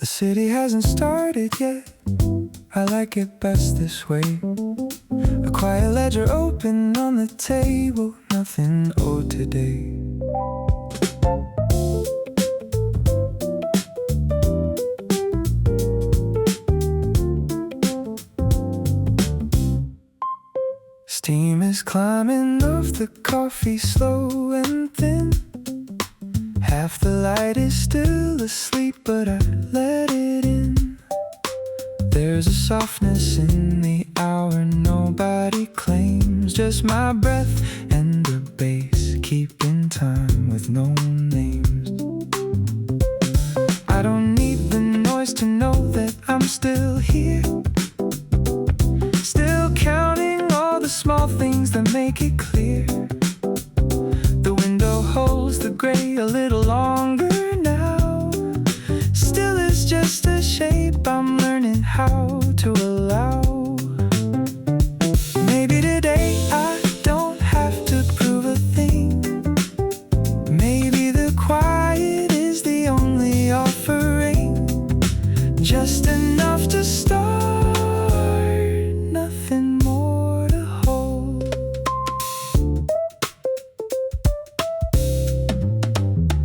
The city hasn't started yet, I like it best this way. A quiet ledger open on the table, nothing owed today. Steam is climbing off the coffee, slow and thin. Half the light is still asleep, but I let it in. There's a softness in the hour nobody claims. Just my breath and the bass keeping time with no names. I don't need the noise to know that I'm still here, still counting all the small things that make it clear. The window holds the gray a little longer now. Still it's just a shape I'm learning how to allow. Maybe today I don't have to prove a thing. Maybe the quiet is the only offering, just enough to start, nothing more to hold.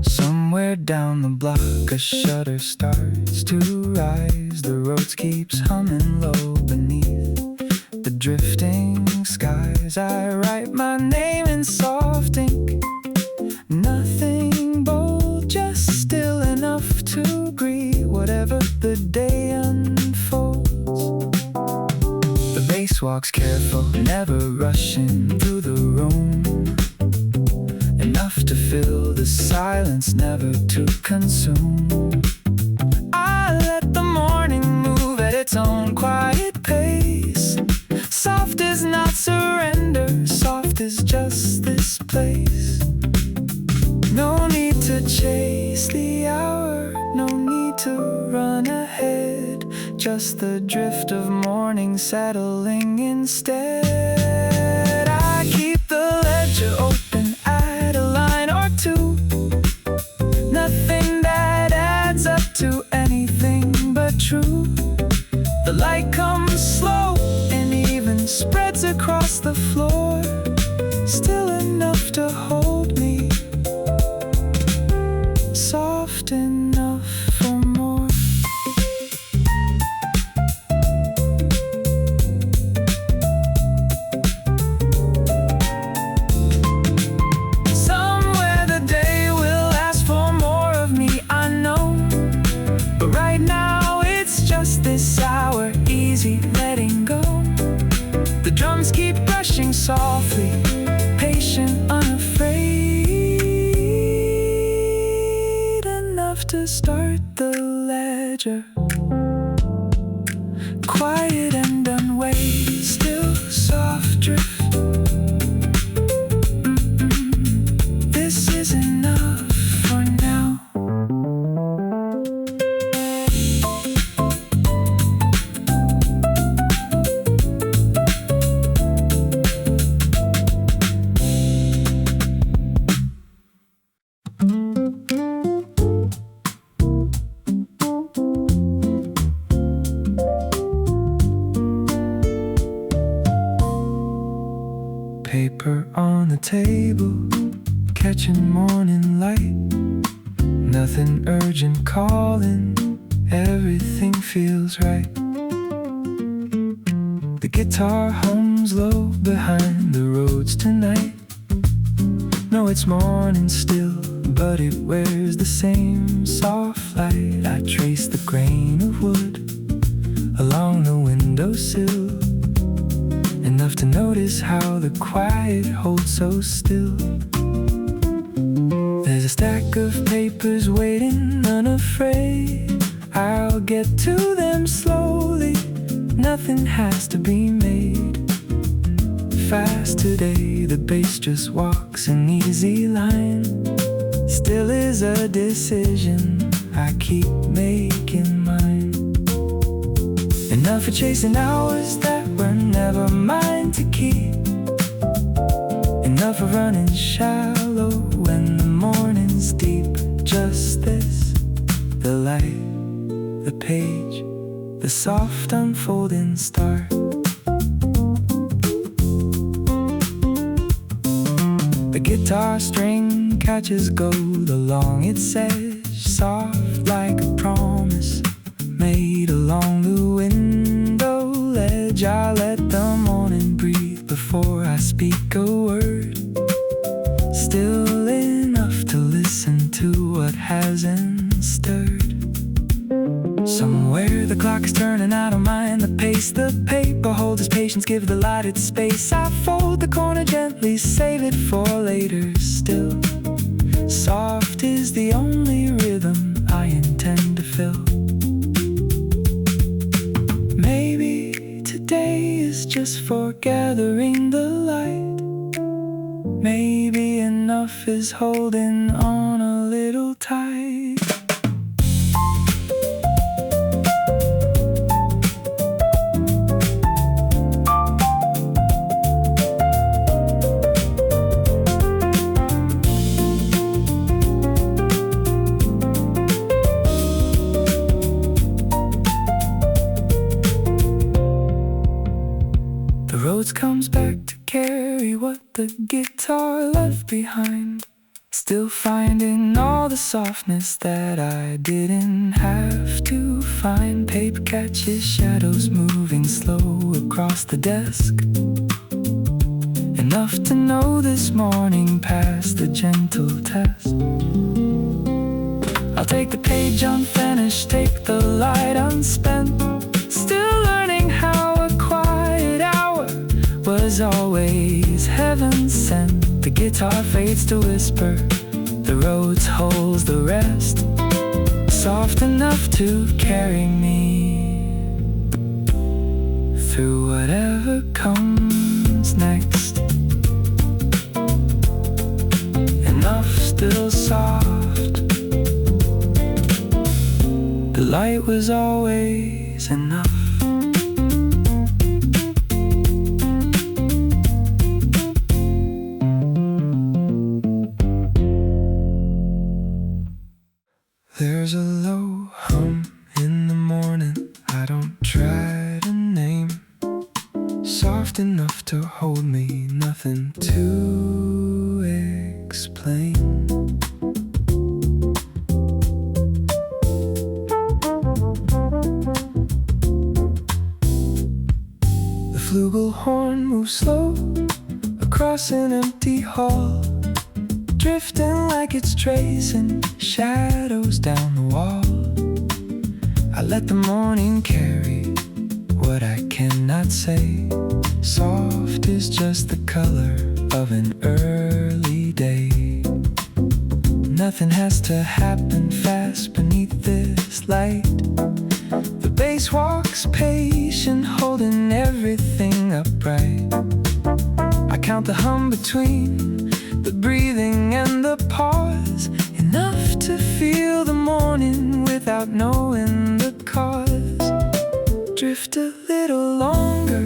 Somewhere down the block a shutter starts to rise. The Rhodes keeps humming low beneath the drifting skies. I write my name in soft ink, nothing bold, just still enough to greet whatever the day unfolds. The bass walks careful, never rushing through the room, enough to fill the silence, never to consume. I let the morning move at its own quiet pace. Soft is not surrender, soft is just this place. No need to chase the hour, no need to run ahead, just the drift of morning settling instead. I keep the ledger open at a line or two, nothing that adds up to anything but true. The light comes slow and even spreads across the floor, still enough to hold me, soft enough for more. Somewhere the day will ask for more of me, I know, but right now it's just this hour, easy letting go. The drums keep brushing softly, patient, unafraid, enough to start the ledger. Quiet and unweighed, still soft drift. This is enough for now. Paper on the table, catching morning light. Nothing urgent calling, everything feels right. The guitar hums low behind the Rhodes tonight. No, it's morning still, but it wears the same soft light. I trace the grain of wood along the windowsill, enough to notice how the quiet holds so still. There's a stack of papers waiting, unafraid. I'll get to them slowly, nothing has to be made fast today. The bass just walks an easy line, still is a decision I keep making mine. Enough for chasing hours that were never mine to keep, enough for running shallow when the morning's deep. Just this, the light the page, the soft unfolding start. The guitar string catches gold along its edge, soft like a promise made along the window ledge. I let the morning breathe before I speak a word, still enough to listen to what hasn't stirred. Somewhere the clock is turning, I don't mind the pace. The paper holds its patience, give the light its space. I fold the corner gently, save it for later still. Soft is the only rhythm I intend to fill. Maybe today is just for gathering the light. Maybe enough is holding on a little tight. Rhodes comes back to carry what the guitar left behind, still finding all the softness that I didn't have to find. Paper catches shadows moving slow across the desk, enough to know this morning passed the gentle test. I'll take the page unfinished, take the light unspent, still learning how a quiet hour was always heaven sent. The guitar fades to whisper, the Rhodes holds the rest, soft enough to carry me through whatever comes next. Enough still soft, the light was always enough. There's a low hum in the morning I don't try to name, soft enough to hold me, nothing to explain. The flugelhorn moves slow across an empty hall, drifting like it's tracing shadows down the wall. I let the morning carry what I cannot say. Soft is just the color of an early day. Nothing has to happen fast beneath this light. The bass walks patient, holding everything upright. I count the hum between the breathing and the pause, enough to feel the morning without knowing the cause. Drift a little longer,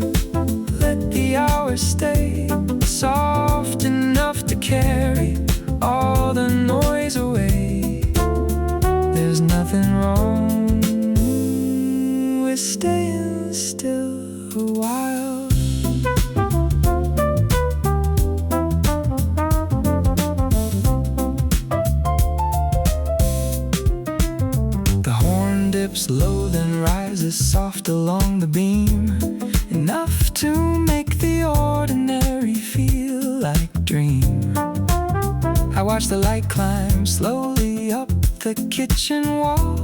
let the hours stay, soft enough to carry all the noise away. There's nothing wrong with staying still a while. Low then rises soft along the beam, enough to make the ordinary feel like dream. I watch the light climb slowly up the kitchen wall.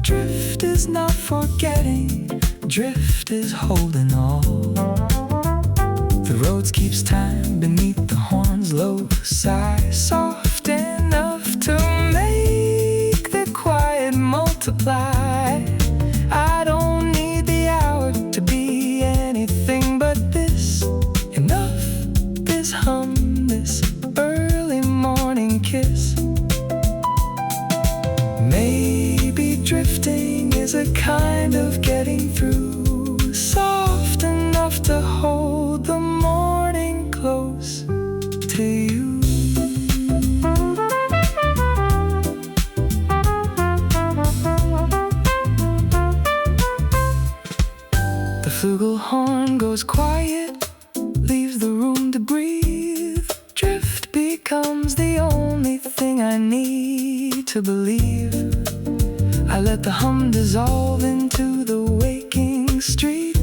Drift is not forgetting, drift is holding all. The Rhodes keeps time beneath the horn's low sigh, soft enough to make the quiet multiply. I don't need the hour to be anything but this, enough, this hum, this early morning kiss. Maybe drifting is a kind of getting through, soft enough to hold the morning close to you. flugelhorn goes quiet, leaves the room to breathe. Drift becomes the only thing I need to believe. I let the hum dissolve into the waking street,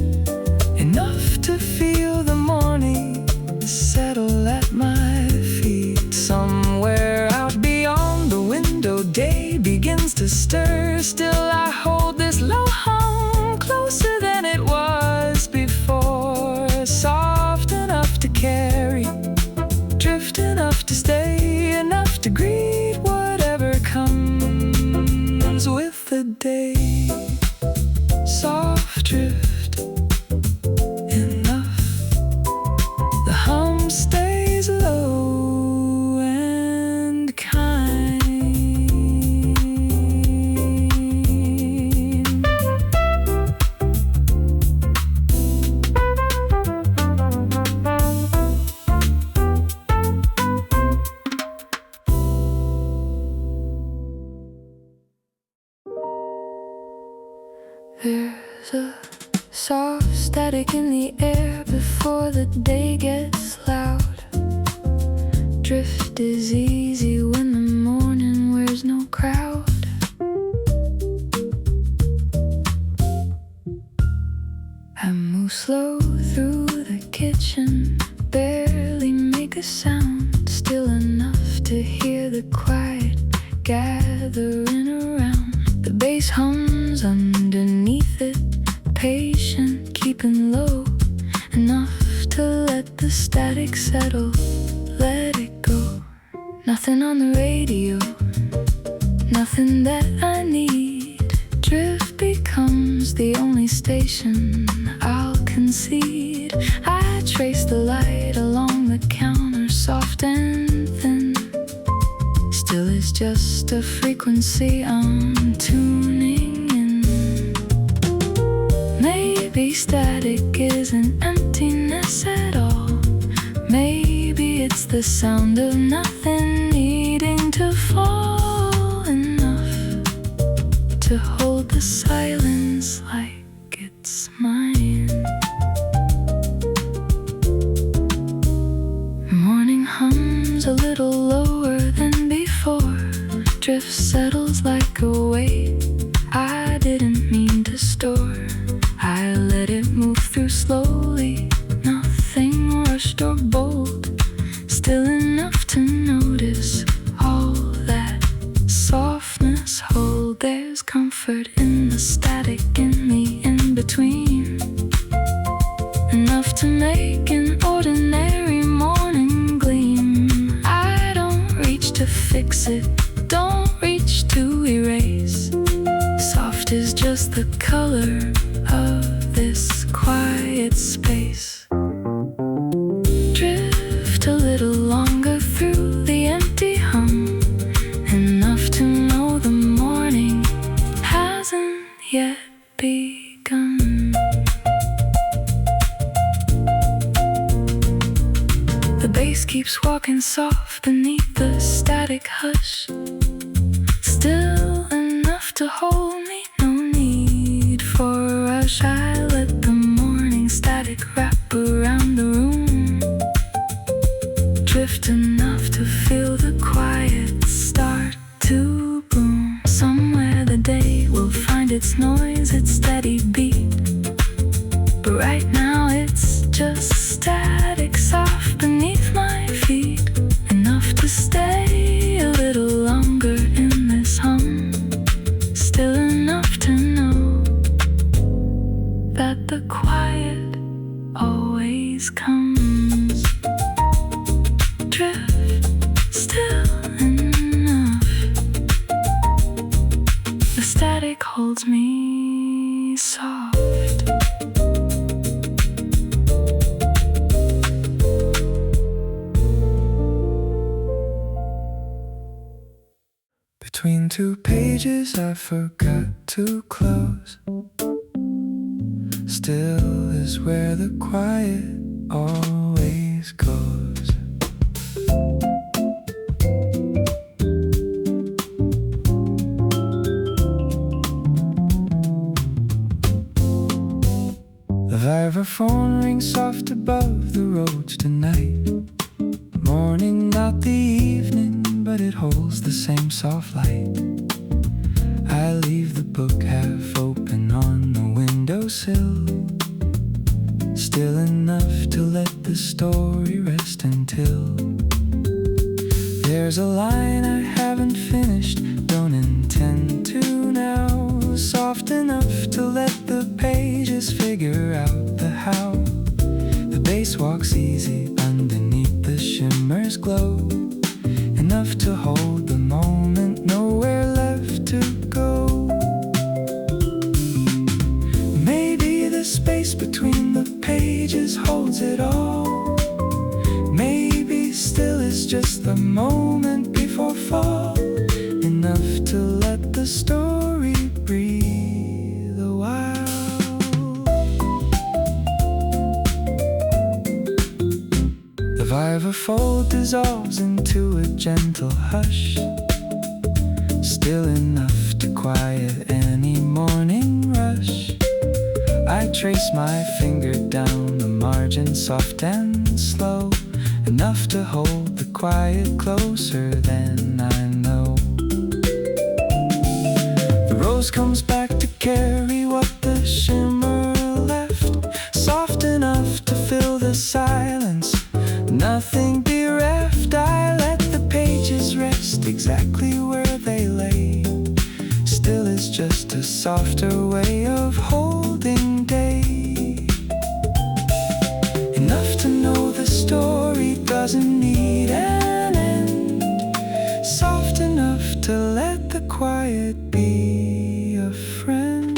enough to feel the morning settle at my feet. Somewhere out beyond the window, day begins to stir. Still I hold this low hum closer than it was before. Soft enough to carry, drift enough to stay, enough to greet whatever comes with the day. Soft drift enough, the hum stays low and kind. There's a soft static in the air before the day gets loud. Drift is easy when the morning wears no crowd. I move slow through the kitchen, barely make a sound, still enough to hear the quiet gathering around. The bass hums underneath it, patient, keeping low, enough to let the static settle, let it go. Nothing on the radio, nothing that I need. Drift becomes the only station I'll concede. I trace the light along the counter, soft and thin. Still it's just a frequency I'm tuning in. Maybe static isn't emptiness at all. Maybe it's the sound of nothing needing to fall enough to hold the silence like it's mine. Morning hums a little lower than before. Drift settles like a weight I didn't mean to store. I let it move through slowly, nothing rushed or bold, still enough to notice all that softness hold. There's comfort in the static, in the in-between, enough to make an ordinary morning gleam. I don't reach to fix it, don't reach to erase. Soft is just the color of this quiet space. Drift a little longer through the empty hum, enough to know the morning hasn't yet begun. The bass keeps walking soft beneath the static hush, still enough to hold me, no need for a rush. I let the morning static wrap around the room, drift enough to feel the quiet start to boom. Somewhere the day will find its noise, its steady beat, but right now it's just static, soft beneath my feet, enough to stay a little longer in this hum, still enough to know that the quiet always comes. Drift still enough, the static holds me soft. Between two pages I forgot to close, still is where the quiet always goes. The vibraphone rings soft above the roads tonight. Morning, not the evening, but it holds the same soft light. I leave the book half open on the windowsill, still enough to let the story rest until there's a line I haven't finished, don't intend to now. Soft enough to let the pages figure out the how. The bass walks easy underneath the shimmer's glow, enough to hold the moment, nowhere left to go. Maybe the space between the pages holds it all. Maybe still is just the moment before fall, enough to let the story breathe a while. The vibraphone dissolves into a gentle hush, still enough to quiet any morning rush. I trace my finger down the margin, soft and slow, enough to hold the quiet closer than I know. The rose comes back to carry what the shimmer left, soft enough to fill the silence, nothing bereft. I let the pages rest exactly where they lay, still is just a softer way of holding day. Enough to know the story doesn't need an end, soft enough to let the quiet be a friend.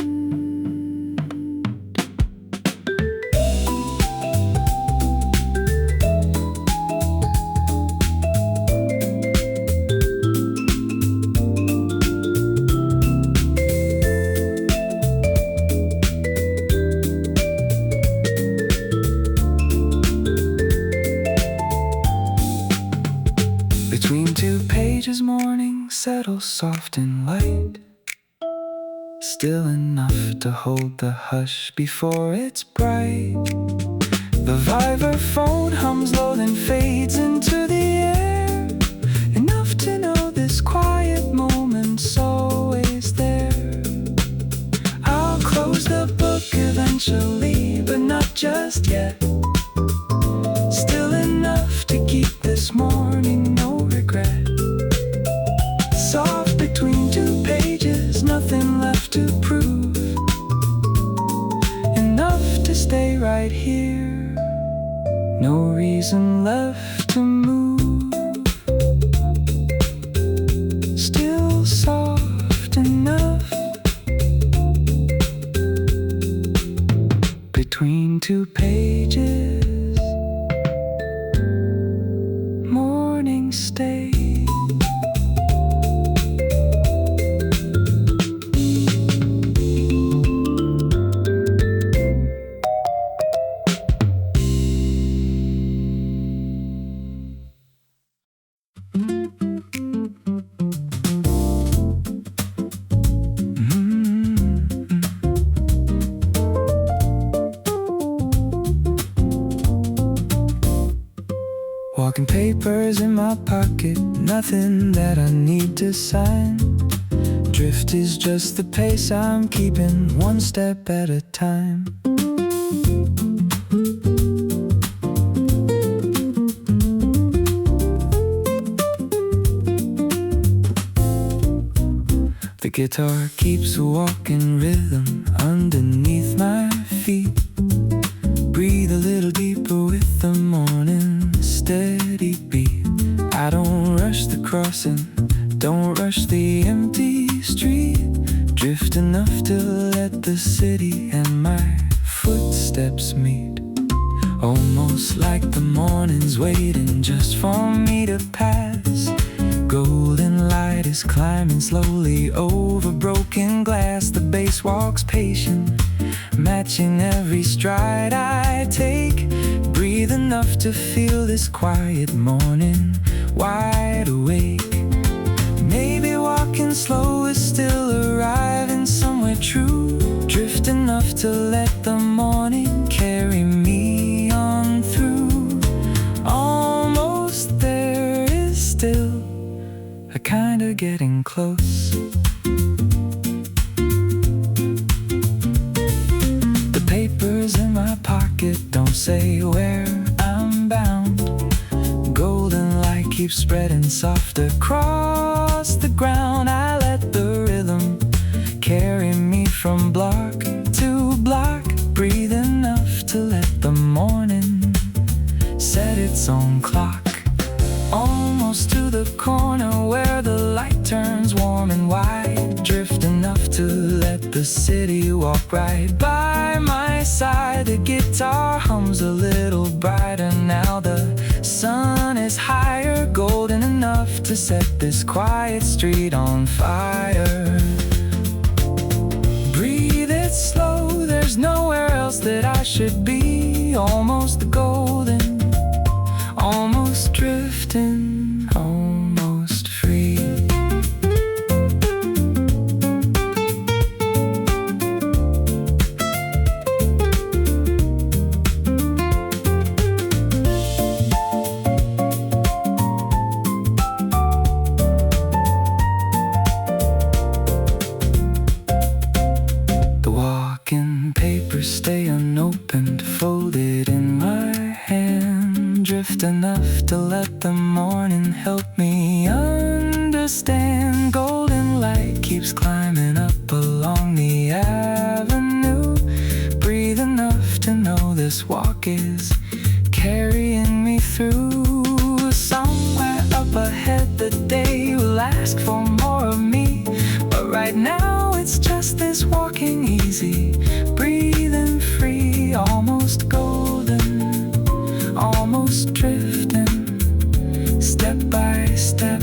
Between two pages, morning settles soft and light, still enough to hold the hush before it's bright. The vibraphone hums low, then fades into the air, enough to know this quiet moment's always there. I'll close the book eventually, but not just yet, still enough to keep this morning no regret. Soft between two pages, nothing left to prove, enough to stay right here, no reason left to move, still soft enough. Between two pages, morning stay. Walking papers in my pocket, nothing that I need to sign. Drift is just the pace I'm keeping, one step at a time. The guitar keeps a walking rhythm underneath my feet. Breathe a little deeper with the morning steady beat. I don't rush the crossing, don't rush the empty street. Drift enough to let the city and my footsteps meet. Almost like the morning's waiting just for me to pass. Golden light is climbing slowly over broken glass. The bass walks patient, matching every stride I take. Breathe enough to feel this quiet morning, wide awake. Maybe walking slow is still arriving somewhere true. Drift enough to let the morning soft across the ground. I let the rhythm carry me from block to block. Breathe enough to let the morning set its own clock. Almost to the corner where the light turns warm and wide. Drift enough to let the city walk right by my side. The guitar hums a little brighter now. The sun is higher, golden enough to set this quiet street on fire. Breathe it slow, there's nowhere else that I should be. Almost golden, almost drifting, almost free. The walking papers stay unopened, folded in my hand. Drift enough to let the morning help me understand. Golden light keeps climbing up along the avenue. Breathe enough to know this walk is carrying me through. Somewhere up ahead the day will ask for more of me, but right now it's just this walking easy, breathing free. Almost golden, almost drifting, step by step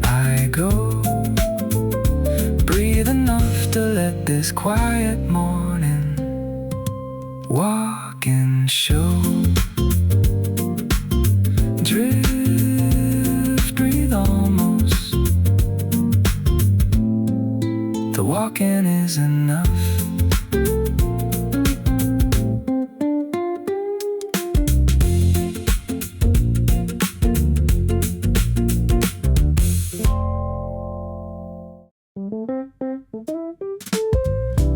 I go. Breathe enough to let this quiet morning walk and show. Drift, breathe almost. The walking is enough.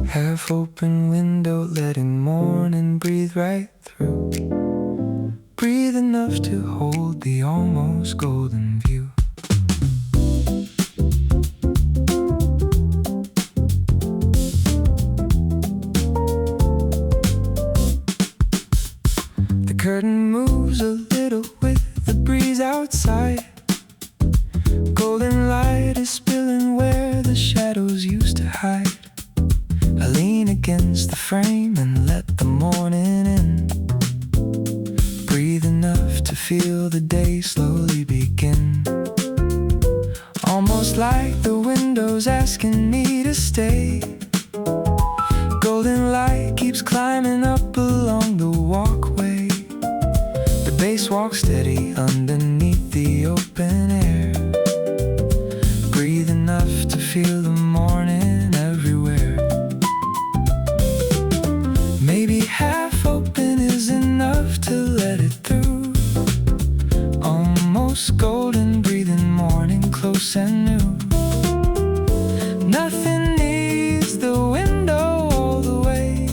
Half open window, letting morning breathe right through. Breathe enough to hold the almost golden view. The curtain moves a little with the breeze outside. Golden light is spilling where the shadows used to hide. I lean against the frame and let the morning in. Breathe enough to feel the day slowly begin. Almost like the window's asking me to stay. Golden light keeps climbing up along the walkway. The bass walks steady underneath the open air. Breathe enough to feel the morning everywhere. Maybe half open is enough to let it through. Almost golden, breathing morning close and new. Nothing needs the window all the way.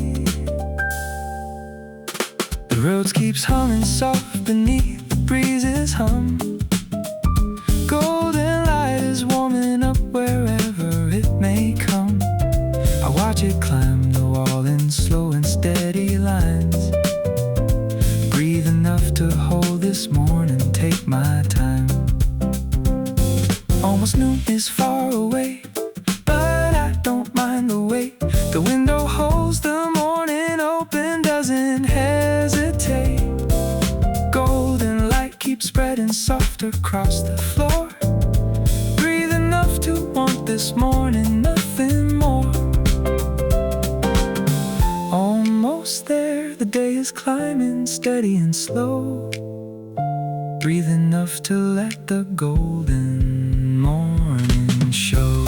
The Rhodes keeps humming soft beneath the breeze's hum. Golden light is warming up wherever it may come. I watch it climb the wall in slow and steady lines. Breathe enough to hold this morning, take my time. Almost noon is far away, but I don't mind the wait. The window holds the morning open, doesn't hesitate. Golden light keeps spreading soft across the floor. Breathe enough to want this morning, nothing more. Almost there, the day is climbing steady and slow. Breathe enough to let the golden morning show.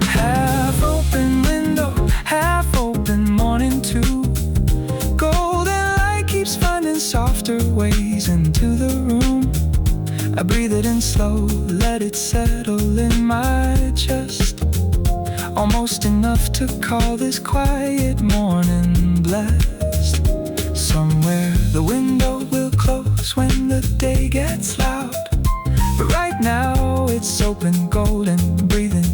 Half open window, half open morning too. Golden light keeps finding softer ways into the room. I breathe it in slow, let it settle in my chest. almost enough to call this quiet morning blessed. Somewhere the window will close when the day gets loud, but right now it's open, golden, breathing,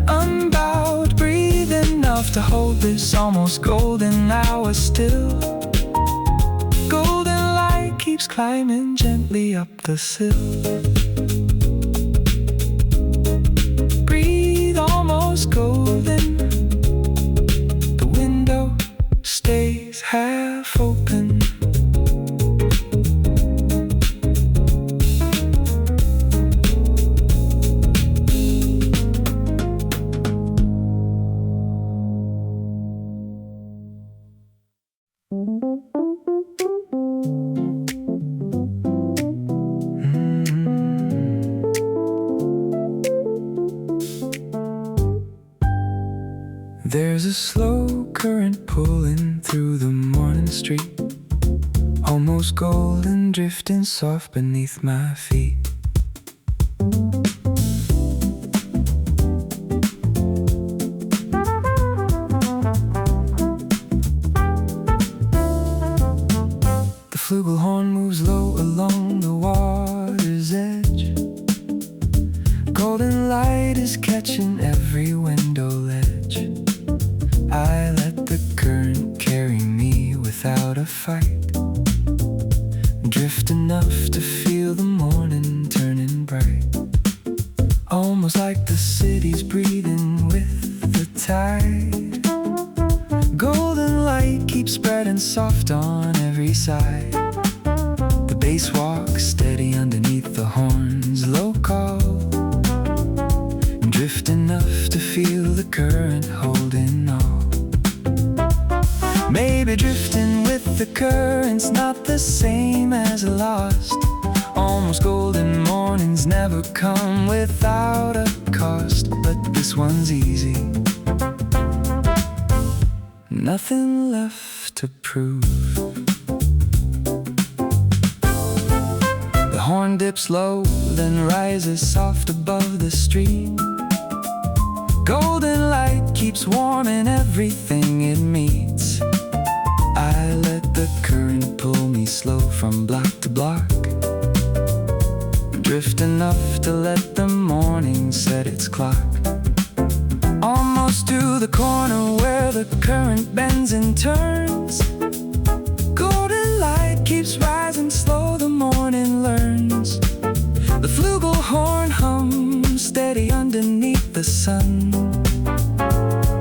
unbowed. Breathe enough to hold this almost golden hour still. Golden light keeps climbing gently up the sill. Breathe, almost golden. The window stays half open. There's a slow current pulling through the morning street, almost golden, drifting soft beneath my feet. The flugelhorn moves low along the water's edge. Golden light is catching every window ledge. I let the current carry me without a fight, drift enough to feel the morning turning bright, almost like the city's breathing with the tide. Golden light keeps spreading soft on every side. The bass walks steady underneath the horn's low call, drift enough to feel the current holding all. Maybe drifting with the current's not the same as lost. Almost golden mornings never come without a cost, but this one's easy. Nothing left to prove. The horn dips low, then rises soft above the street. Golden light keeps warming everything it meets. I let the current pull me slow from block to block, drift enough to let the morning set its clock. Almost to the corner where the current bends and turns. Golden light keeps rising slow, the morning learns. The flugelhorn hums steady underneath the sun,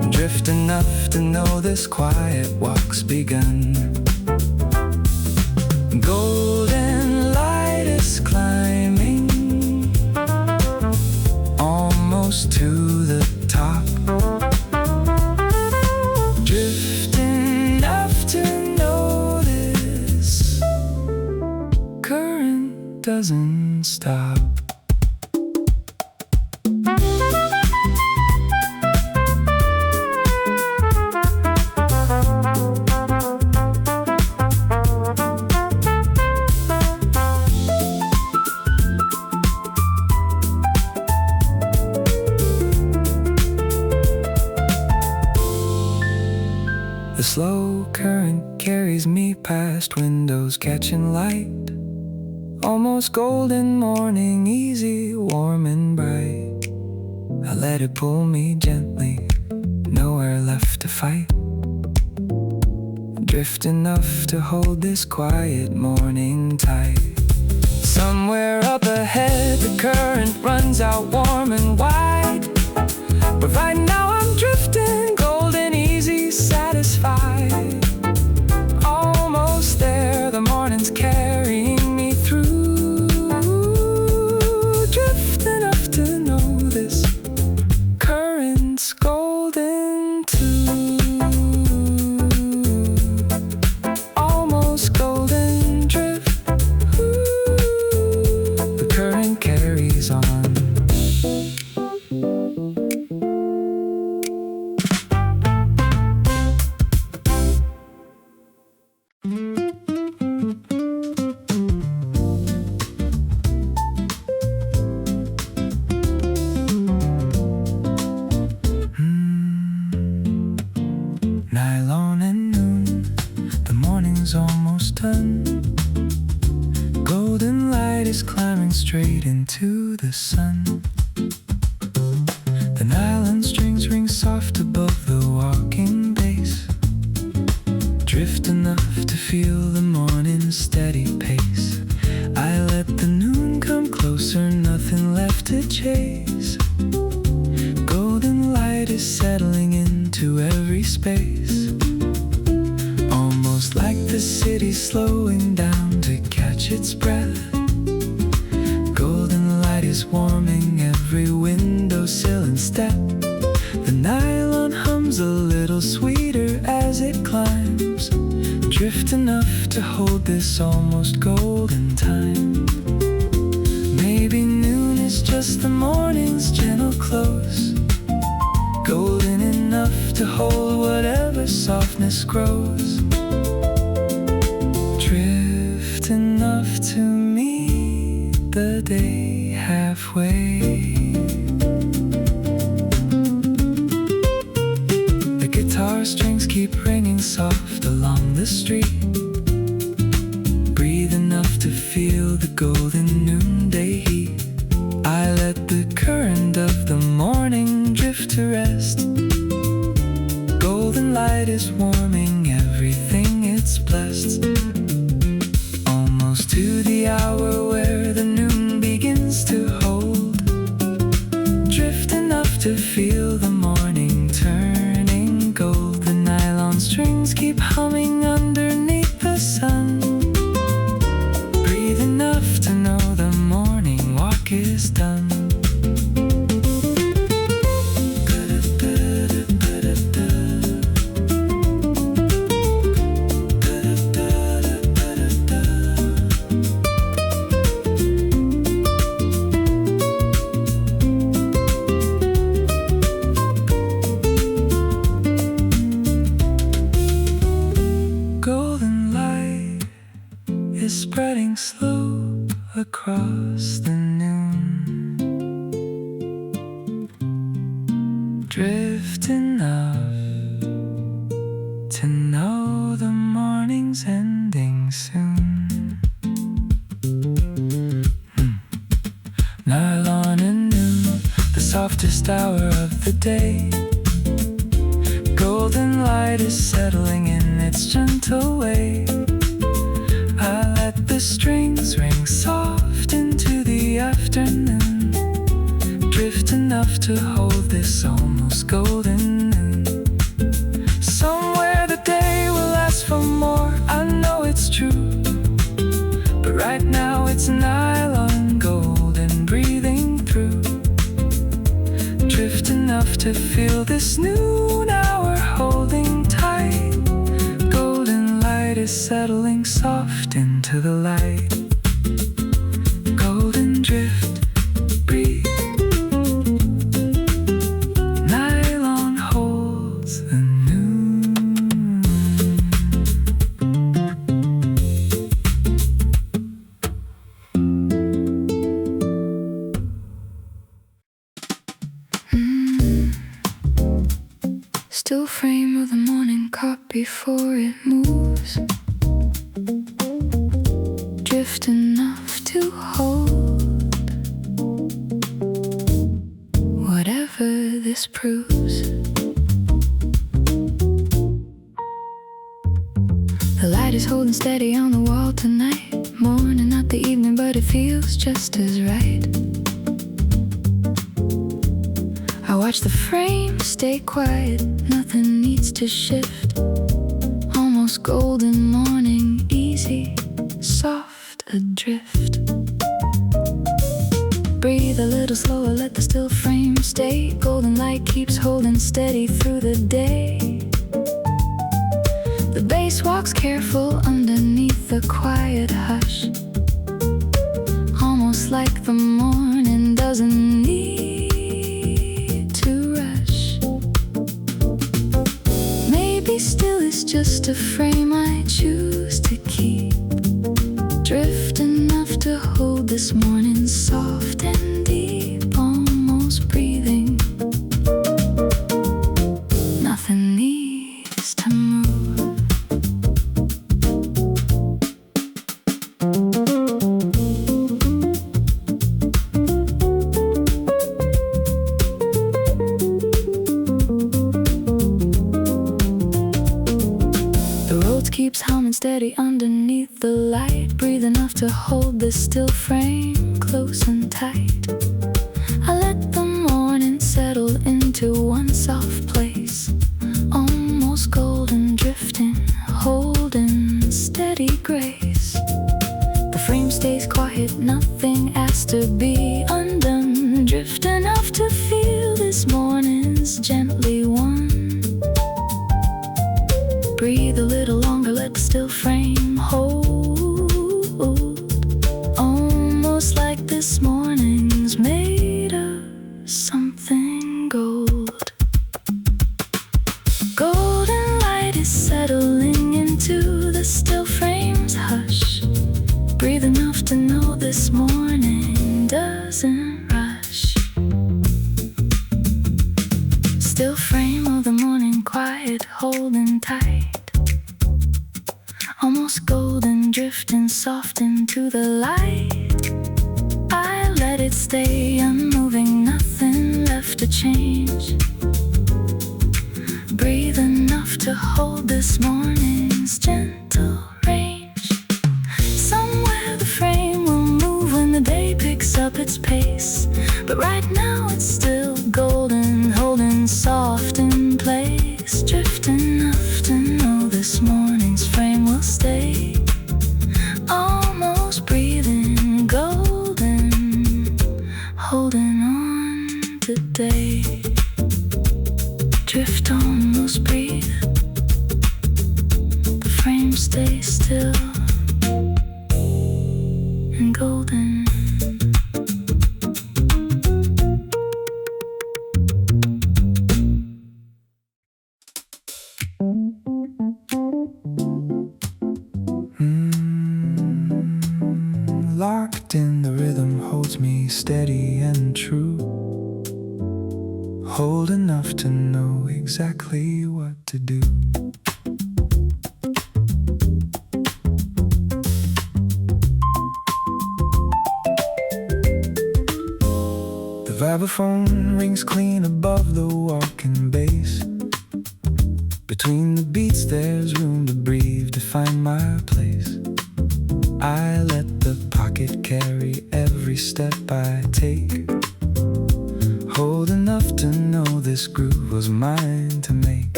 drift enough to know this quiet walk's begun. Golden light is climbing almost to the top, drift enough to know this current doesn't stop. The slow current carries me past windows catching light, almost golden morning, easy, warm and bright. I let it pull me gently, nowhere left to fight, drift enough to hold this quiet morning tight. Somewhere up ahead the current runs out warm and wide, but right now I'm drifting golden, easy, satisfied. Almost there, the morning's carrying me through, drift enough to know this current's golden too. Almost golden, drift is climbing straight into the sun. The nylon strings ring soft above the walking bass, drift enough to feel the morning's steady pace. I let the noon come closer, nothing left to chase. Golden light is settling into every space, almost like the city slowing down to catch its breath. Golden light is warming every windowsill and step. The nylon hums a little sweeter as it climbs, drift enough to hold this almost golden time. Maybe noon is just the morning's gentle close, golden enough to hold whatever softness grows. Drift enough to meet the day halfway. The guitar strings keep ringing soft along the street, breathe enough to feel the golden noonday heat. I let the current of the morning drift to rest. Golden light is warming everything it's blessed, almost to the hour where the noon begins to hold. Drift enough to feel the morning turning gold. The nylon strings keep humming underneath the sun, breathe enough to know the morning walk is done. Golden light is spreading slow across the noon, drift enough to know the morning's ending soon. Nylon and noon, the softest hour of the day. Golden light is settling in its gentle way. I let the strings ring soft into the afternoon, drift enough to hold this almost golden noon. Somewhere the day will last for more, I know it's true, but right now it's nylon golden breathing through. Drift enough to feel this noon hour holding tight. Golden light is settling soft into the light. Golden drift, breathe. Nylon holds the noon. Still frame of the morning caught before it moves, drift enough to hold whatever this proves. The light is holding steady on the wall tonight, morning, not the evening, but it feels just as right. I watch the frame stay quiet, nothing needs to shift. Almost golden morning, easy, soft adrift. Breathe a little slower, let the still frame stay. Golden light keeps holding steady through the day. The bass walks careful underneath the quiet hush, almost like the morning doesn't need to rush. Maybe still it's just a frame I choose to keep, drift enough to hold this morning soft and deep, almost breathing. Nothing needs to move. this still frame close and tight. I let the morning settle into one soft place, almost golden, drifting, holding steady grace. The frame stays quiet, nothing asks to be undone. Drift enough to feel this morning's gently won. Breathe a little longer, let the still frame hold. Almost like this morning's made of something gold. Golden light is settling into the still frame's hush. Breathe enough to know this morning doesn't rush. Still frame of the morning, quiet, holding tight. Almost golden, drifting soft into the light. I let it stay unmoving, nothing left to change. Breathe enough to hold this morning's gentle range. Somewhere the frame will move when the day picks up its pace, but right now it's still golden, holding soft in place. Drift enough to know this morning's frame will stay, almost breathing golden, holding on today. Drift, almost breathe, the frame stays still and golden. Locked in the rhythm holds me steady and true. Hold enough to know exactly what to do. The vibraphone rings clean above the walking bass. Between the beats there's room to breathe, to find my place. I let the pocket carry every step I take. Hold enough to know this groove was mine to make.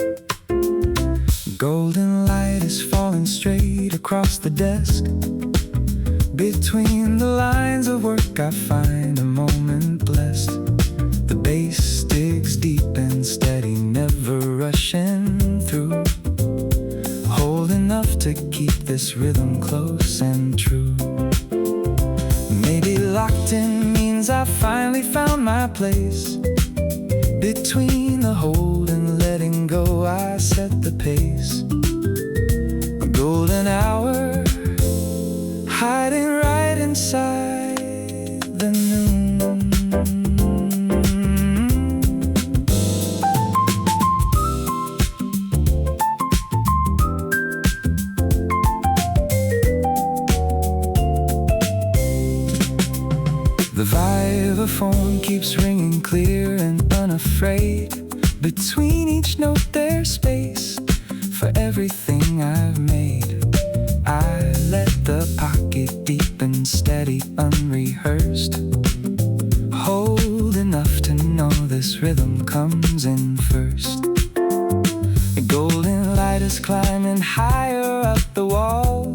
Golden light is falling straight across the desk. Between the lines of work I find a moment blessed. The bass digs deep and steady, never rushing through. Hold enough to keep this rhythm close and true. Maybe locked in means I finally found my place. Between the hold and letting go, I set the pace. A golden hour hiding right inside the noon. The vibraphone keeps ringing clear and unafraid. Between each note there's space for everything I've made. I let the pocket deep and steady, unrehearsed. Hold enough to know this rhythm comes in first. A golden light is climbing higher up the wall.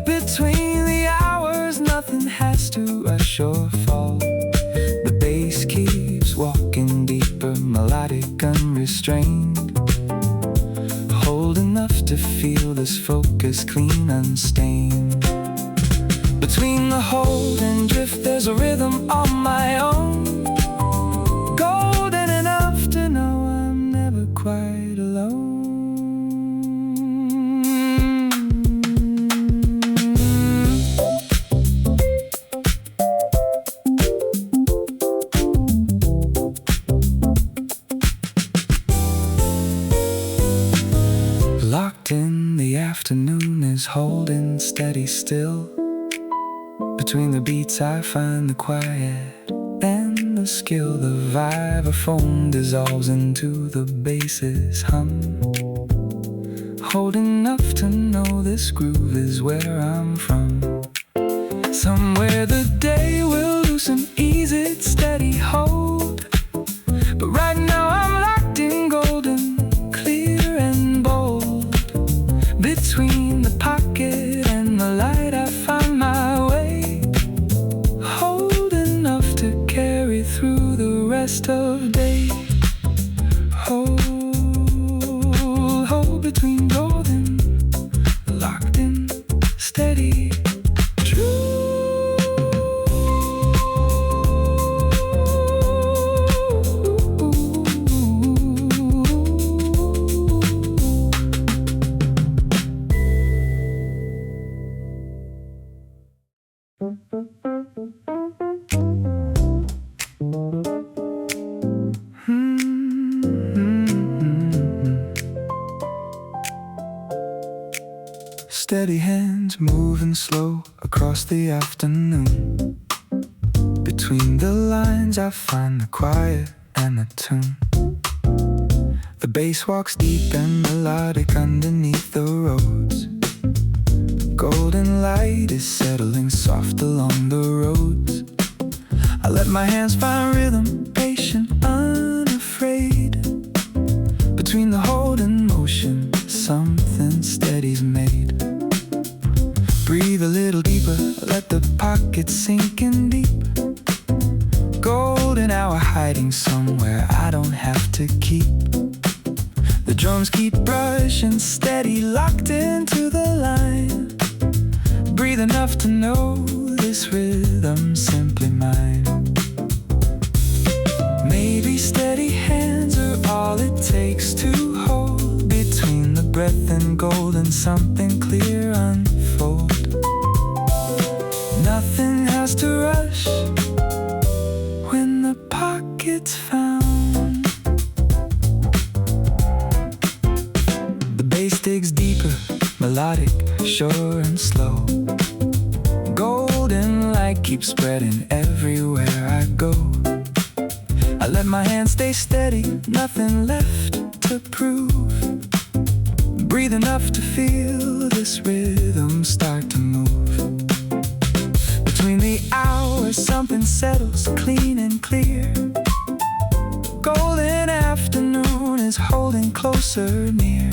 Between the hours nothing has to rush or fall. The bass keeps walking deeper, melodic, unrestrained. Hold enough to feel this focus clean, unstained. Between the hold and drift there's a rhythm on my own. Golden enough to know I'm never quite alone. Locked in the afternoon is holding steady still. Between the beats I find the quiet and the skill. The vibraphone dissolves into the bass's hum. Hold enough to know this groove is where I'm from. Somewhere the day will loosen, ease its steady hold. But right now I'm locked in golden, clear and bold. Between the pocket and the light I find my way, hold enough to carry through the rest of day. Hold between golden, locked in, steady, true. Steady hands moving slow across the afternoon. Between the lines I find the quiet and the tune. The bass walks deep and melodic underneath the roads. Golden light is settling soft along the roads. I let my hands find rhythm, patient, unafraid. Between the hold and motion, something steady's made. Breathe a little deeper, let the pocket sink in deep. Golden hour hiding somewhere I don't have to keep. The drums keep brushing steady, locked into the line. Breathe enough to know this rhythm's simply mine. Maybe steady hands are all it takes to hold. Between the breath and golden, something clear unfold. Nothing has to rush when the pocket's found. The bass digs deeper, melodic, sure and slow. Golden light keeps spreading everywhere I go. I let my hands stay steady, nothing left to prove. Breathe enough to feel this rhythm start to move. Between the hours something settles clean and clear. Golden afternoon is holding closer near.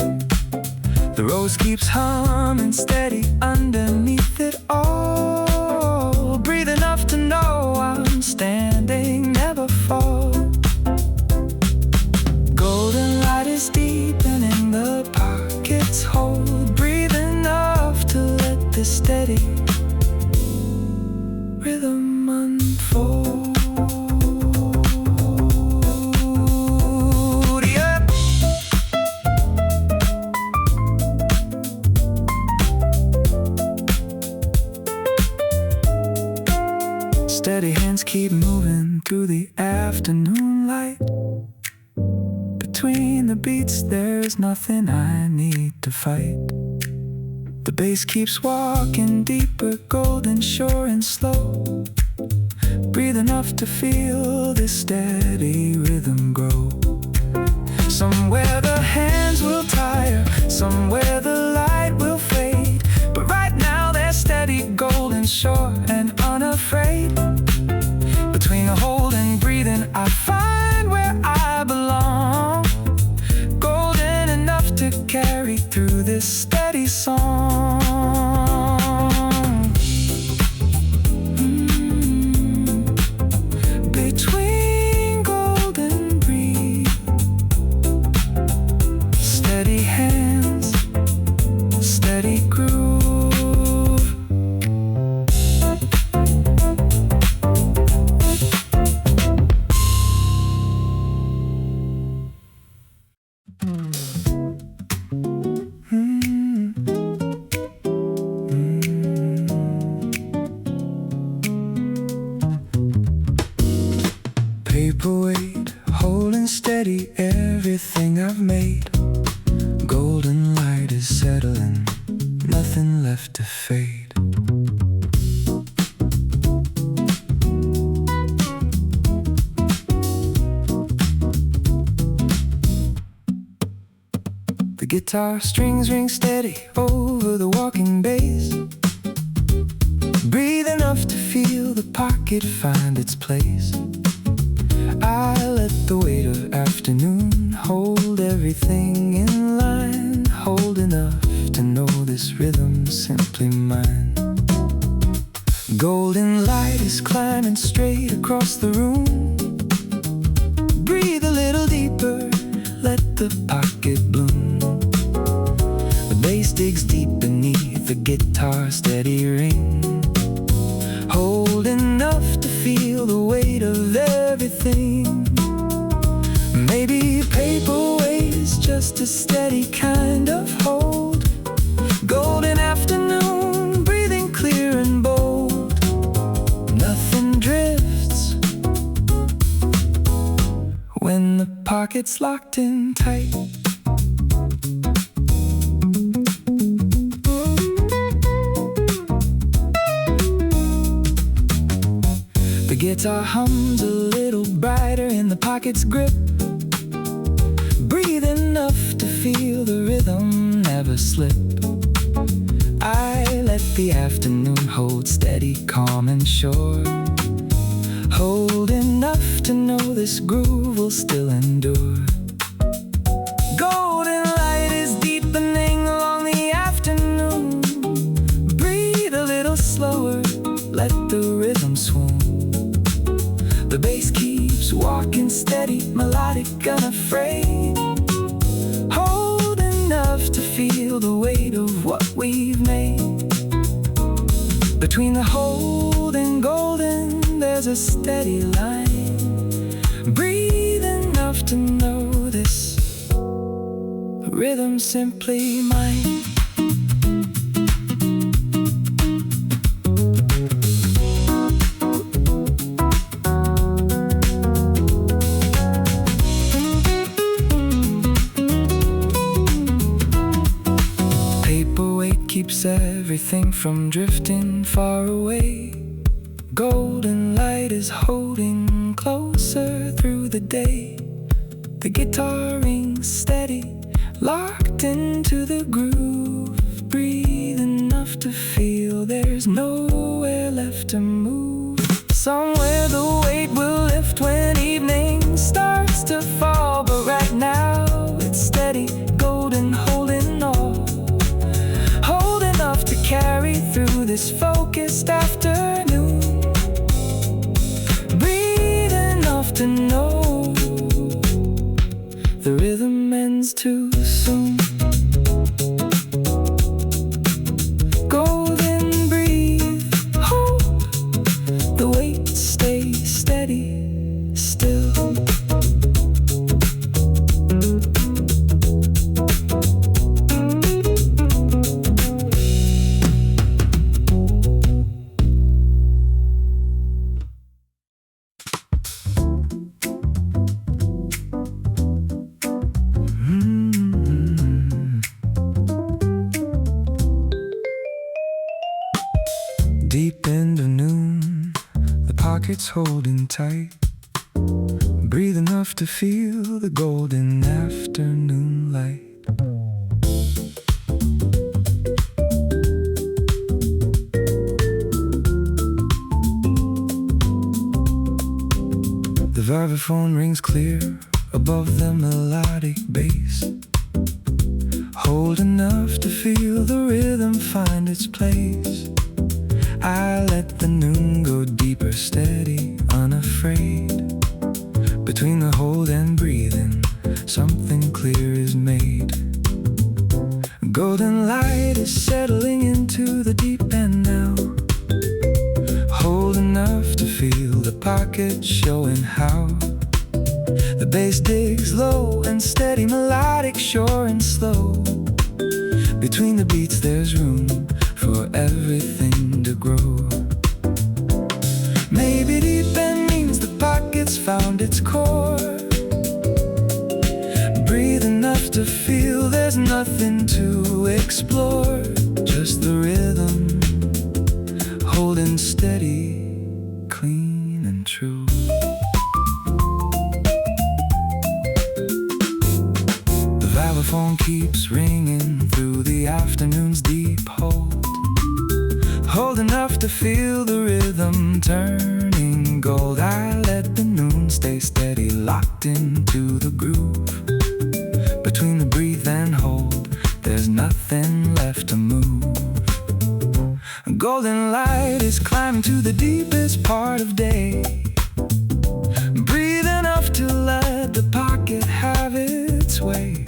The rose keeps humming steady underneath it all. Breathe enough to know I'm standing, never fall. Golden light is deepening the pocket's hold. Breathe enough to let this steady rhythm unfold. Yeah. Steady hands keep moving through the afternoon light. Between the beats there's nothing I need to fight. The bass keeps walking deeper, golden, sure and slow. Breathe enough to feel this steady rhythm grow. Somewhere the hands will tire, somewhere the light will fade. But right now they're steady, golden, sure and unafraid. Between the hold and breathing I find where I belong. Golden enough to carry through this steady song. Between golden breeze, steady hands, steady groove. Paperweight, holding steady everything I've made. Golden light is settling, nothing left to fade. The guitar strings ring steady over the walking bass. Breathe enough to feel the pocket find its place. I let the weight of afternoon hold everything in line. Hold enough to know this rhythm's simply mine. Golden light is climbing straight across the room. Breathe a little deeper, let the pocket bloom. The bass digs deep beneath the guitar's steady ring. Hold enough to feel the weight of everything. Maybe paperweight is just a steady kind of hold. Golden afternoon, breathing clear and bold. Nothing drifts when the pocket's locked in tight. The guitar hums a little brighter in the pocket's grip. Breathe enough to feel the rhythm never slip. I let the afternoon hold steady, calm and sure. Hold enough to know this groove will still endure. Golden light is deepening along the afternoon. Breathe a little slower, let the rhythm swoon. The bass keeps walking steady, melodic, unafraid. Hold enough to feel the weight of what we've made. Between the hold and golden, there's a steady line. Breathe enough to know this rhythm's simply mine. Keeps everything from drifting far away. Golden light is holding closer through the day. The guitar rings steady, locked into the groove. Breathe enough to feel there's nowhere left to move. Somewhere the weight will lift when evening starts to fall. But right now it's steady, golden, holding all. To carry through this focused afternoon. Breathe enough to know the rhythm ends too soon. Golden, breathe, hold the weight, stay steady, still. Deep into noon, the pocket's holding tight. Breathe enough to feel the golden afternoon light. The vibraphone rings clear above the melodic bass. Hold enough to feel the rhythm find its place. I let the noon go deeper, steady, unafraid. Between the hold and breathing, something clear is made. Golden light is settling into the deep end now. Hold enough to feel the pocket showing how. The bass digs low and steady, melodic, sure and slow. Between the beats there's room for everything to grow. Maybe deep end means the pocket's found its core. Breathe enough to feel there's nothing to explore. Just the rhythm, holding steady, clean and true. The vibraphone keeps ringing through the afternoon's deep hold. hold enough to feel the rhythm turning gold. I let the noon stay steady, locked into the groove. Between the breathe and hold, there's nothing left to move. A golden light is climbing to the deepest part of day. Breathe enough to let the pocket have its way.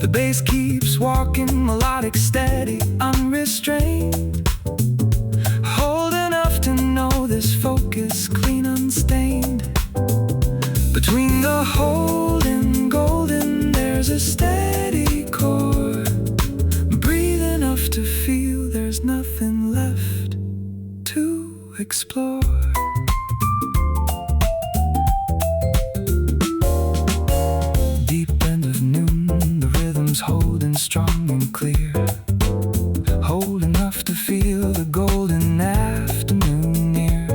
The bass keeps walking, melodic, steady, unrestrained. Hold enough to know this focus, clean, unstained. Between the hold and golden, there's a steady chord. Breathe enough to feel there's nothing left to explore. Holding strong and clear. Hold enough to feel the golden afternoon near.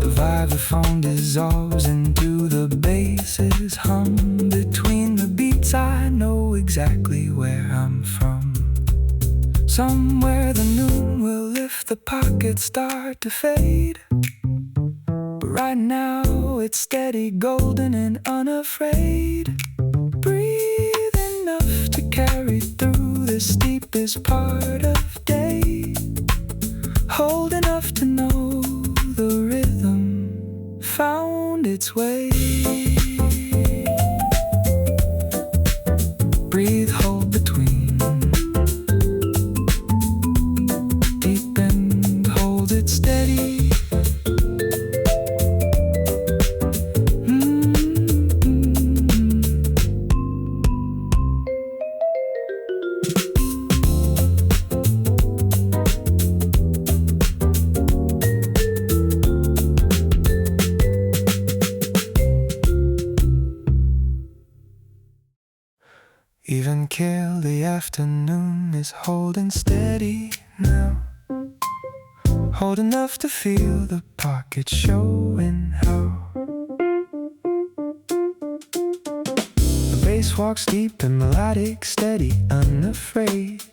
The vibraphone dissolves into the bass's hum. Between the beats I know exactly where I'm from. Somewhere the noon will lift, the pockets start to fade. But right now it's steady, golden and unafraid. Breathe enough to carry through the steepest part of day. Hold enough to know the rhythm found its way. Breathe, hold between. Deep and hold it steady. Even Keel, the afternoon is holding steady now. Hold enough to feel the pocket showing how. The bass walks deep and melodic, steady, unafraid.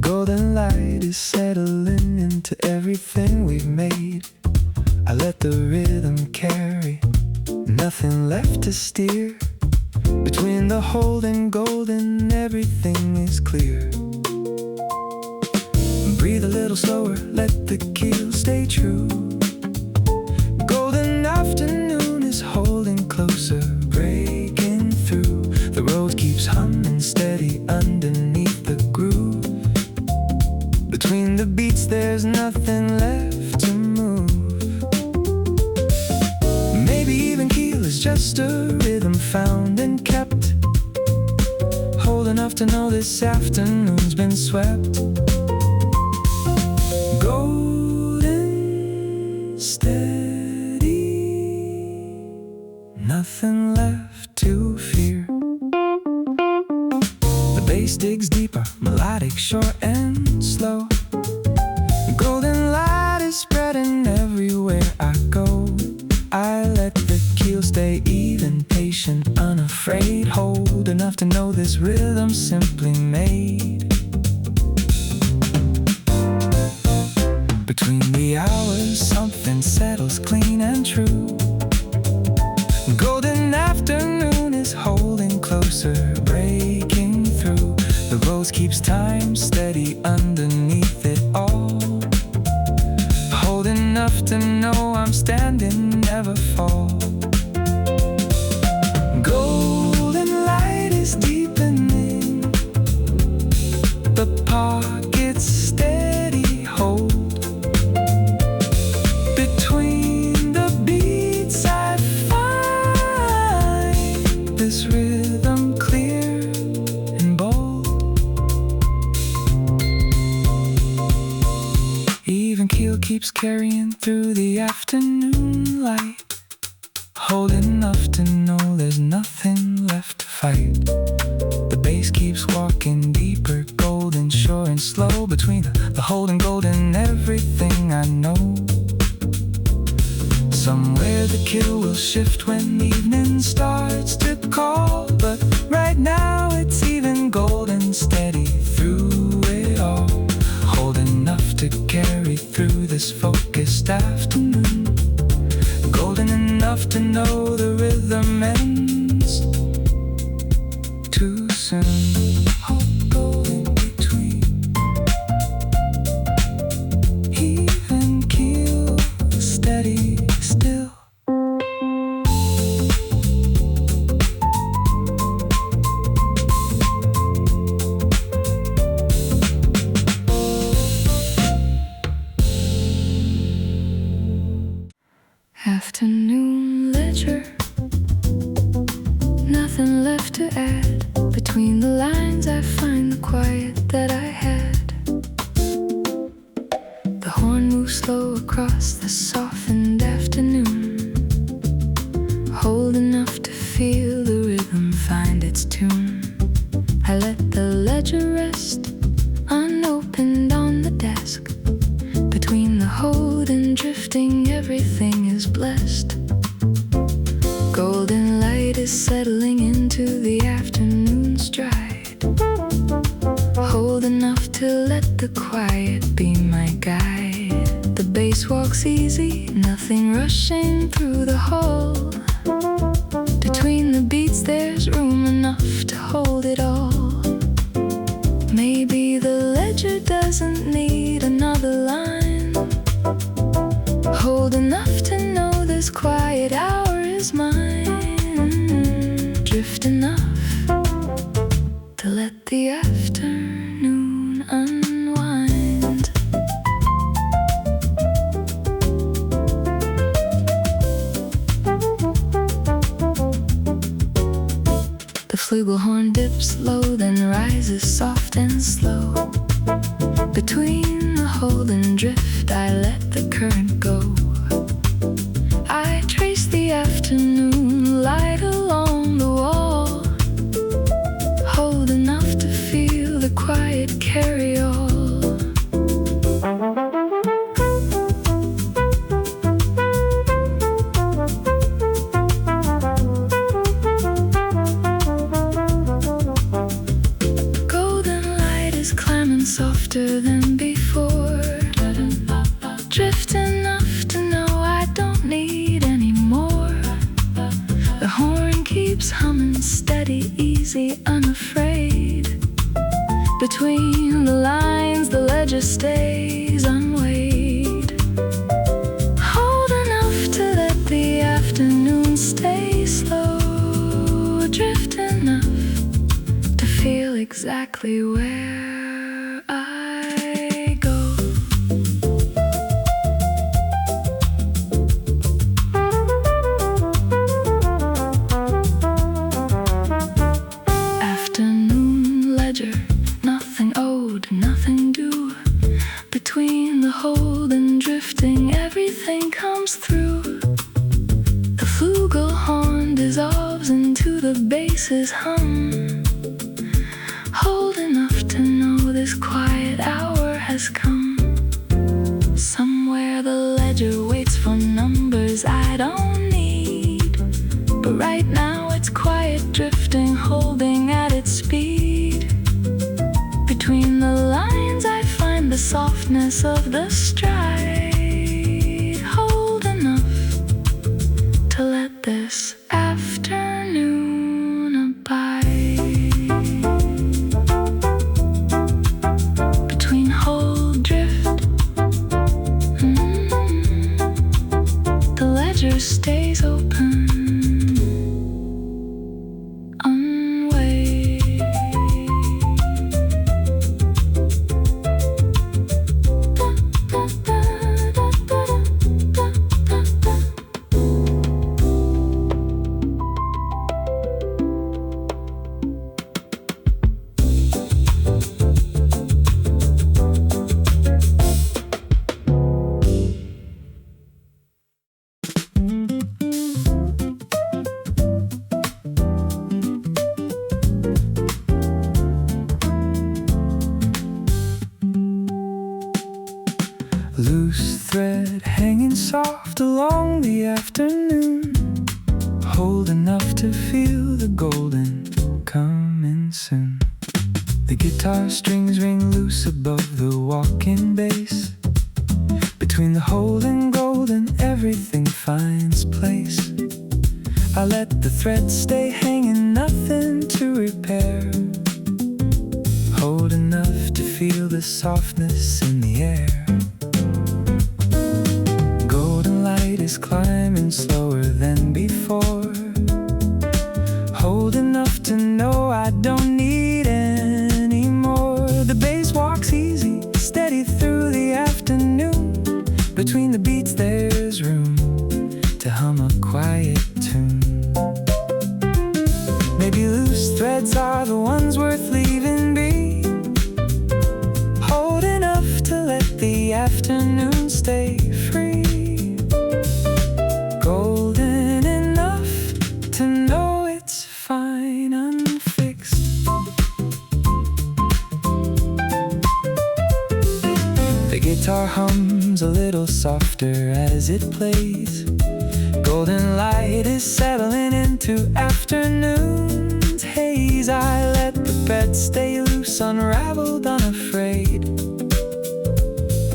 Golden light is settling into everything we've made. I let the rhythm carry, nothing left to steer. Between the hold and golden, everything is clear. Breathe a little slower, let the keel stay true. Golden afternoon is holding closer, breaking through. The road keeps humming steady underneath the groove. Between the beats there's nothing left to move. Maybe even Keel is just a rhythm found and kept. Hold enough to know this afternoon's been swept. Golden, steady, nothing left to fear. The bass digs deeper, melodic, short and slow. Golden light is spreading everywhere I go. I let the keel stay even, patient, unafraid. Hold enough to know this rhythm's simply made. Between the hours something settles clean and true. Golden afternoon is holding closer, breaking through. The rose keeps time steady underneath it all. Hold enough to know I'm standing, never fall. Golden light is deepening, the pocket's steady hold. Between the beats I find this rhythm clear and bold. Even Keel keeps carrying through the afternoon light. Hold enough to know there's nothing left to fight. The bass keeps walking deeper, golden, sure and slow. Between the hold and golden, everything I know. Somewhere the keel will shift when evening starts to call. But right now it's even golden, steady through it all. Hold enough to carry slowly through this focused afternoon. Golden enough to know the rhythm ends too soon. Hope go in between. Even keel, steady still. Afternoon ledger, nothing left to add. Between the lines I find the quiet that I had. The horn moves slow across the softened afternoon. Hold enough to feel the rhythm find its tune. I let the ledger rest unopened on the desk. Between the hold and drifting, everything is blessed. Golden light is settling into the afternoon stride. Hold enough to let the quiet be my guide. The bass walks easy, nothing rushing through the hall. Between the beats there's room enough to hold it all. Maybe the ledger doesn't need another line. Hold enough to know this quiet hour is mine. Drift enough to let the afternoon unwind. The flugelhorn dips low, then rises soft and slow. Between the hold and drift, I let the current go. I trace the afternoon light along the wall. Hold enough to feel the quiet carry all. Softer than before. Drift enough to know I don't need any more. The horn keeps humming steady, easy, unafraid. Between the lines the ledger stays unweighed. Hold enough to let the afternoon stay slow. Drift enough to feel exactly where I go. Afternoon ledger, nothing owed, nothing due. Between the hold and drifting, everything comes through. The flugelhorn dissolves into the bass's hum. Hold enough to know this quiet hour has come. Somewhere the ledger waits for numbers I don't need. But right now it's quiet, drifting, holding at its speed. Between the lines I find the softness of the stride. Hold enough to let this afternoon abide. Stays open, unweighed. Loose thread hanging soft along the afternoon. Hold enough to feel the golden coming soon. The guitar strings ring loose above the walking bass. Between the whole and golden, everything finds place. I let the thread stay hanging, nothing to repair. Hold enough to feel the softness in the air. Golden light is climbing slower than before. Hold enough to know I don't need any more. The bass walks easy, steady through the afternoon. Between the beats there's room to hum a quiet tune. Maybe loose threads are the ones worth leaving be. Hold enough to let the afternoon stay free. Golden enough to know it's fine unfixed. The guitar hums a little softer as it plays. Golden light is settling into afternoon's haze. I let the bed stay loose, unraveled, unafraid.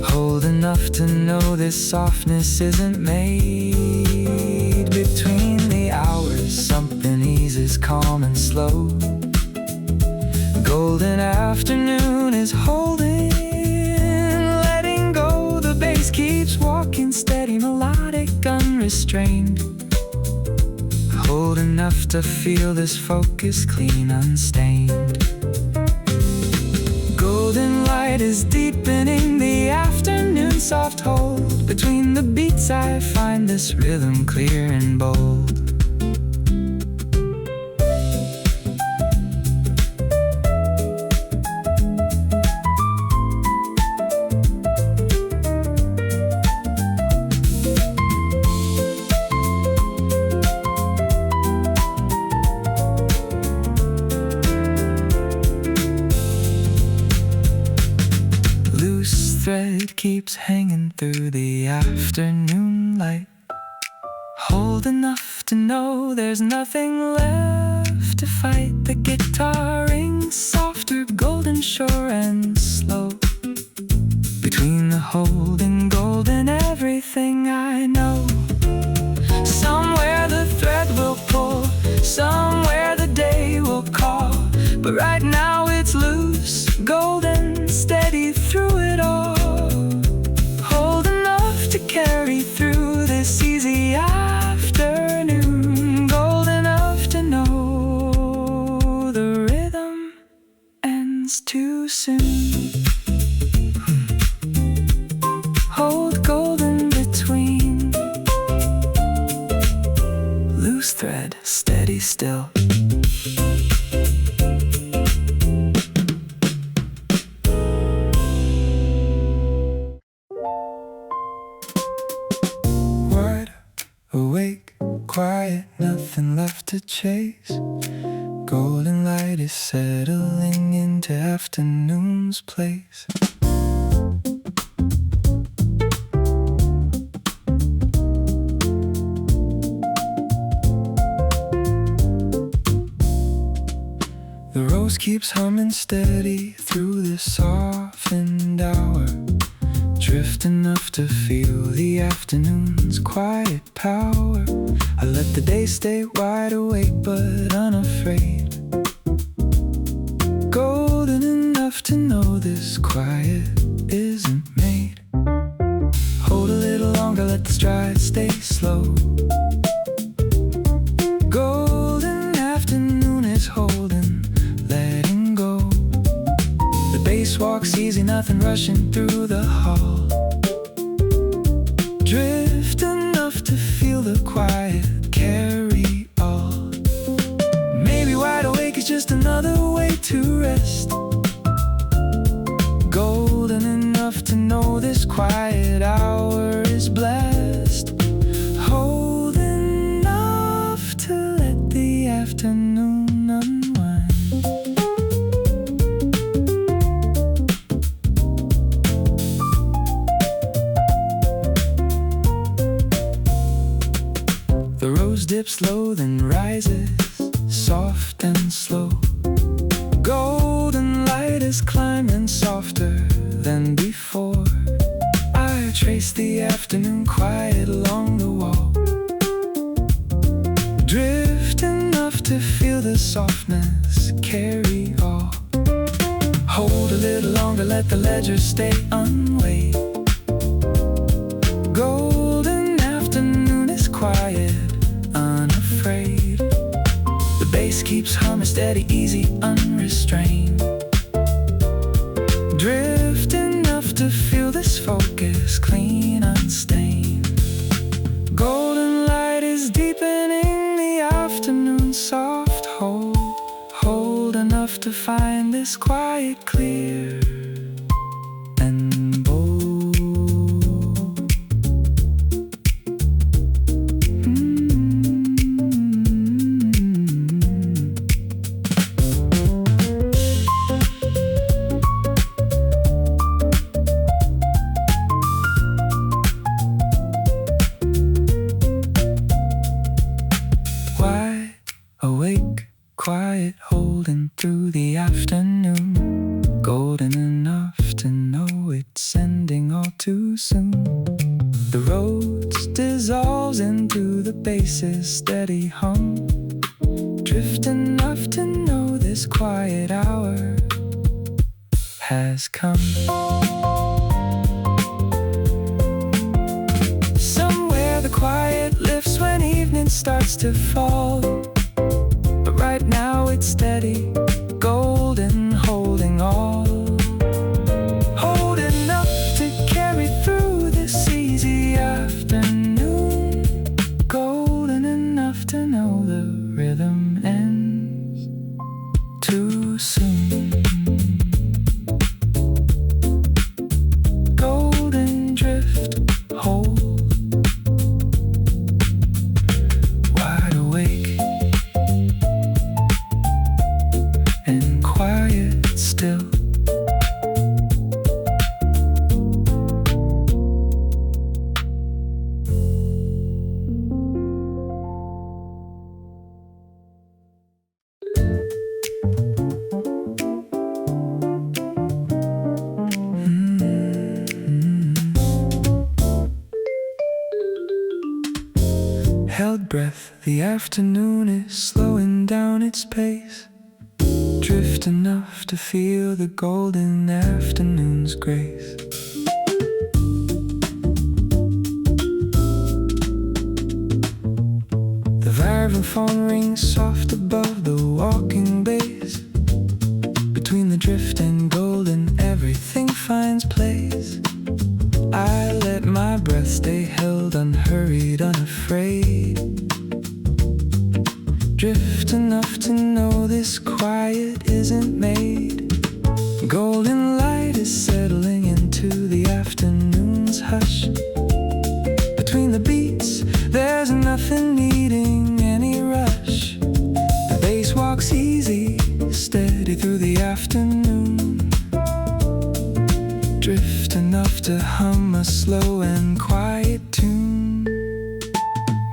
Hold enough to know this softness isn't made. Between the hours, something eases calm and slow. Golden afternoon is holding, letting go. The bass keeps walking steady, melodic, unrestrained. Hold enough to feel this focus clean, unstained. Golden light is deepening the afternoon soft hold. Between the beats I find this rhythm clear and bold. Thread keeps hanging through the afternoon light. Hold enough to know there's nothing left to fight. The guitar rings softer, golden, sure and slow. Between the hold and golden, everything I know. Somewhere the thread will pull, somewhere the day will call. But right now it's loose, golden, steady through it all. Hold enough to carry through this easy afternoon. Gold enough to know the rhythm ends too soon. Hold golden between loose thread, steady still. Awake, quiet, nothing left to chase. Golden light is settling into afternoon's place. The rose keeps humming steady through this softened hour. Drift enough to feel the afternoon's quiet power. I let the day stay wide awake but unafraid. Golden enough to know this quiet isn't made. Hold a little longer, let the stride stay slow. Golden afternoon is holding, letting go. The bass walks easy, nothing rushing through the hall. Drift enough to feel the quiet carry all. Maybe wide awake is just another way to rest. Golden enough to know this quiet hour is blessed. Hold enough to let the afternoon unwind. The rose dips low, then rises, soft and slow. Golden light is climbing softer than before. I trace the quiet along the wall. Drift enough to feel the softness carry all. Hold a little longer, let the ledger stay unweighed. Golden afternoon is quiet, unafraid. The bass keeps humming steady, easy, unrestrained. Drift enough to feel this focus, clean, unstained. Golden light is deepening the afternoon, soft hold. Hold enough to find this quiet, clear, and bold. Wide awake, quiet, holding through the afternoon. Golden enough to know it's ending all too soon. The Rhodes dissolves into the bass's steady hum. Drift enough to know this quiet hour has come. Somewhere the quiet lifts when evening starts to fall. But right now it's steady, golden, holding all. Hold enough to carry through this easy afternoon. Golden enough to know the rhythm ends too soon. Golden drift, hold. Wide awake and quiet still. Held breath, the afternoon is slowing down its pace. Drift enough to feel the golden afternoon's grace. The vibrant phone rings soft above the walking bass. Between the drift and golden, everything finds place. I let my breath stay held, unhurried, unafraid. Drift enough to know this quiet isn't made. Golden light is settling into the afternoon's hush. Between the beats, there's nothing needing any rush. The bass walks easy, steady through the afternoon. Drift enough to hum a slow and quiet tune.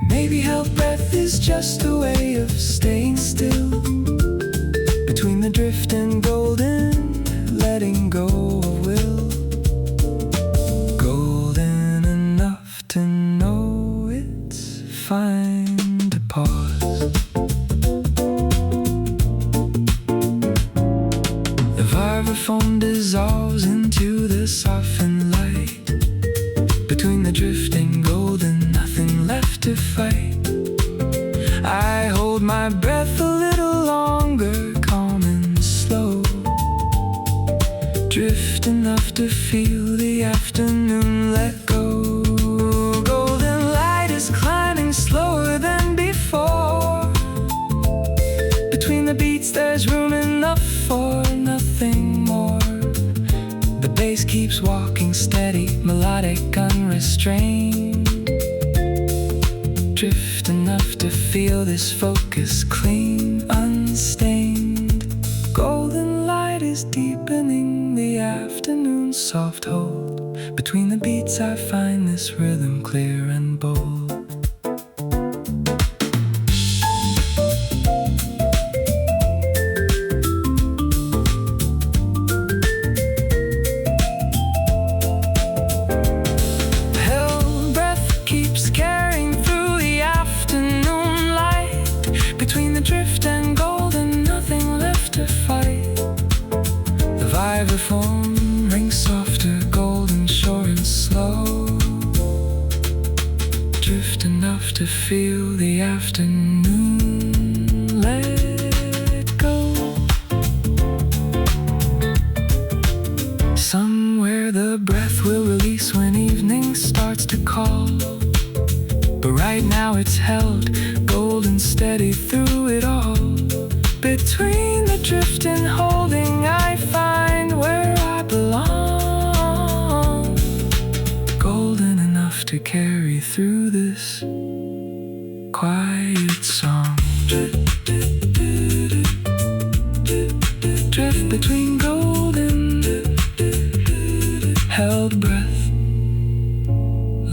Maybe held breath is just a way of staying still. Between the drift and golden, letting go of will. Golden enough to know it's fine to pause. The vibraphone dissolves into the softened light. Between the drift and golden, nothing left to fight. I hold my breath a little longer, calm and slow. Drift enough to feel the afternoon let go. Golden light is climbing slower than before. Between the beats there's room enough for nothing more. The bass keeps walking steady, melodic, unrestrained. Drift enough to feel this focus, clean, unstained. Golden light is deepening the afternoon, soft hold. Between the beats I find this rhythm clear and bold. drift enough to feel the afternoon. Let go. Somewhere the breath will release when evening starts to call. But right now it's held, golden steady through it all. Between the drift and holding, I find where I belong. Golden enough to carry through this quiet song. Drift between golden held breath,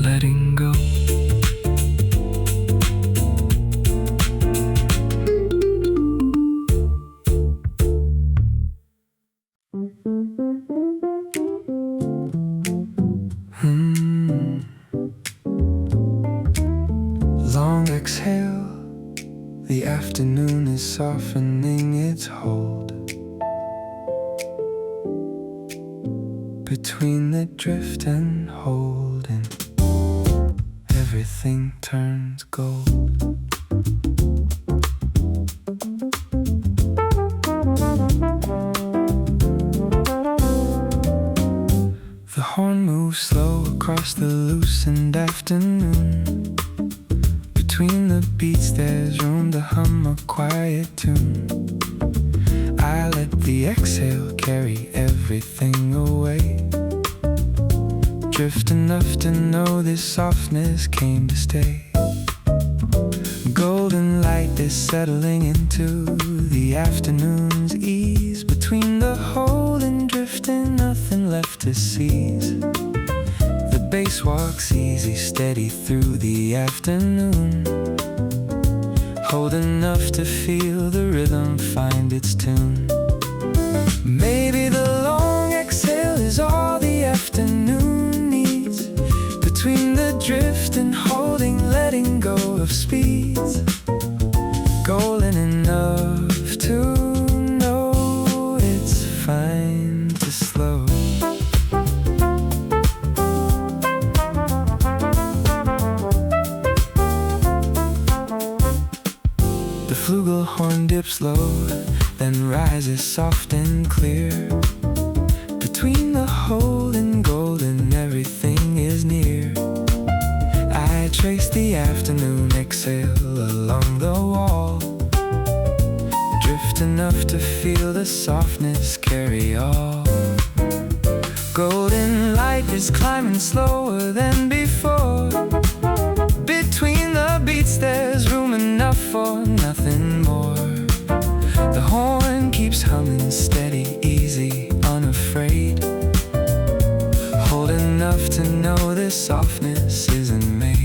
letting go. Long exhale, the afternoon is softening its hold. Between the drift and holding, everything turns gold. The horn moves slow across the loosened afternoon. Between the beats there's room to hum a quiet tune. I let the exhale carry everything away. Drift enough to know this softness came to stay. Golden light is settling into the afternoon's ease. Between the hold and drifting, nothing left to seize. The bass walks easy, steady through the afternoon. Hold enough to feel the rhythm find its tune. Maybe the long exhale is all the afternoon needs. Between the drift and holding, letting go of speeds. Golden enough to know it's fine to slow. The flugelhorn dips low, then rises soft and clear. Between the hold and golden, everything is near. I trace the afternoon exhale along the wall. Drift enough to feel the softness carry all. Golden light is climbing slower than before. Between the beats there's room enough for nothing more. The horn keeps humming steady, easy, unafraid. Hold enough to know this softness isn't made.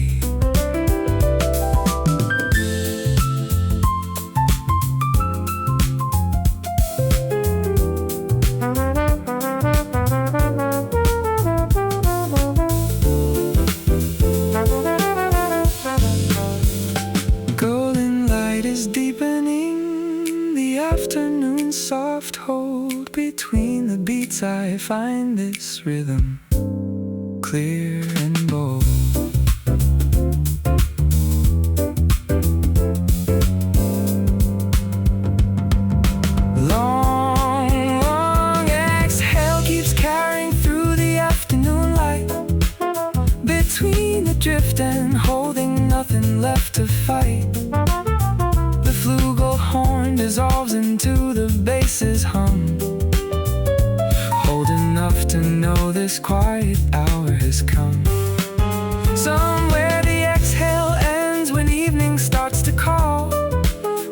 Golden light is deepening the afternoon soft hold. Between the beats I find this rhythm clear and bold. Long, long exhale keeps carrying through the afternoon light. Between the drift and holding, nothing left to fight. The flugelhorn dissolves into the bass's hum. Hold enough to know this quiet hour has come. Somewhere the exhale ends when evening starts to call.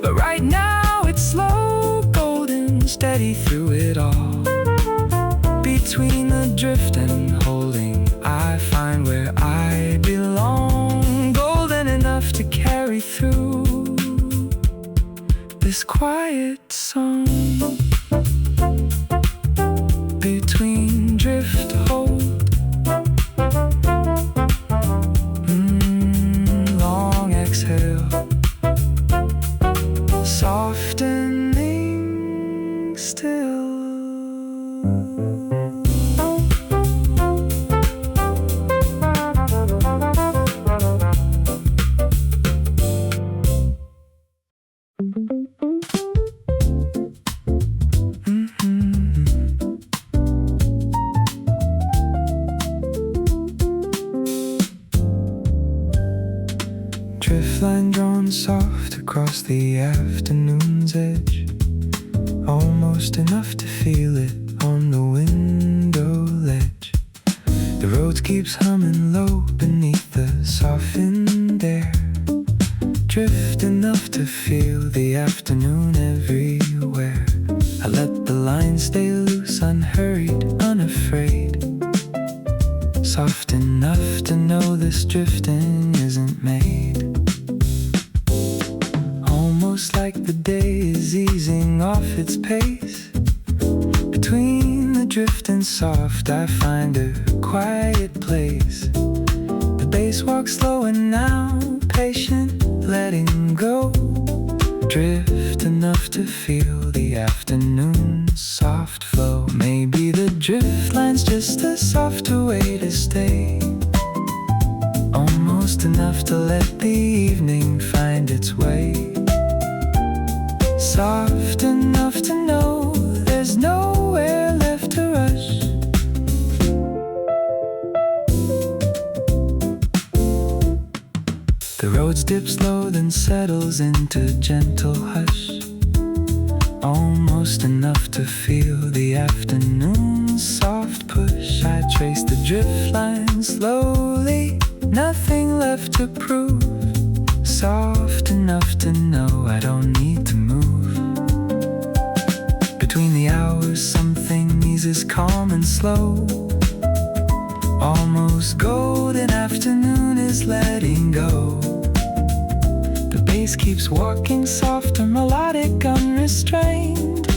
But right now it's slow, golden, steady through it all. Between the drift and holding, I find where I belong. Golden enough to carry through this quiet song. Between drift, hold, long exhale, softening still. drift line drawn soft across the afternoon's edge, almost enough to feel it on the window ledge. The road keeps humming low beneath the softened air, drift enough to feel the afternoon everywhere. I let the line stay loose, unhurried, unafraid, soft enough to know this drifting isn't made. Almost like the day is easing off its pace. Between the drift and soft I find a quiet place. The bass walks slow and now patient, letting go. Drift enough to feel the afternoon's soft flow. Maybe the drift line's just a softer way to stay, almost enough to let the evening find its way. Soft enough to know there's nowhere left to rush. The road dips low, then settles into gentle hush, almost enough to feel the afternoon's soft push. I trace the drift line slowly, nothing left to prove, soft enough to know I don't need to move. Between the hours something eases calm and slow, almost golden afternoon is letting go. The bass keeps walking softer, melodic, unrestrained,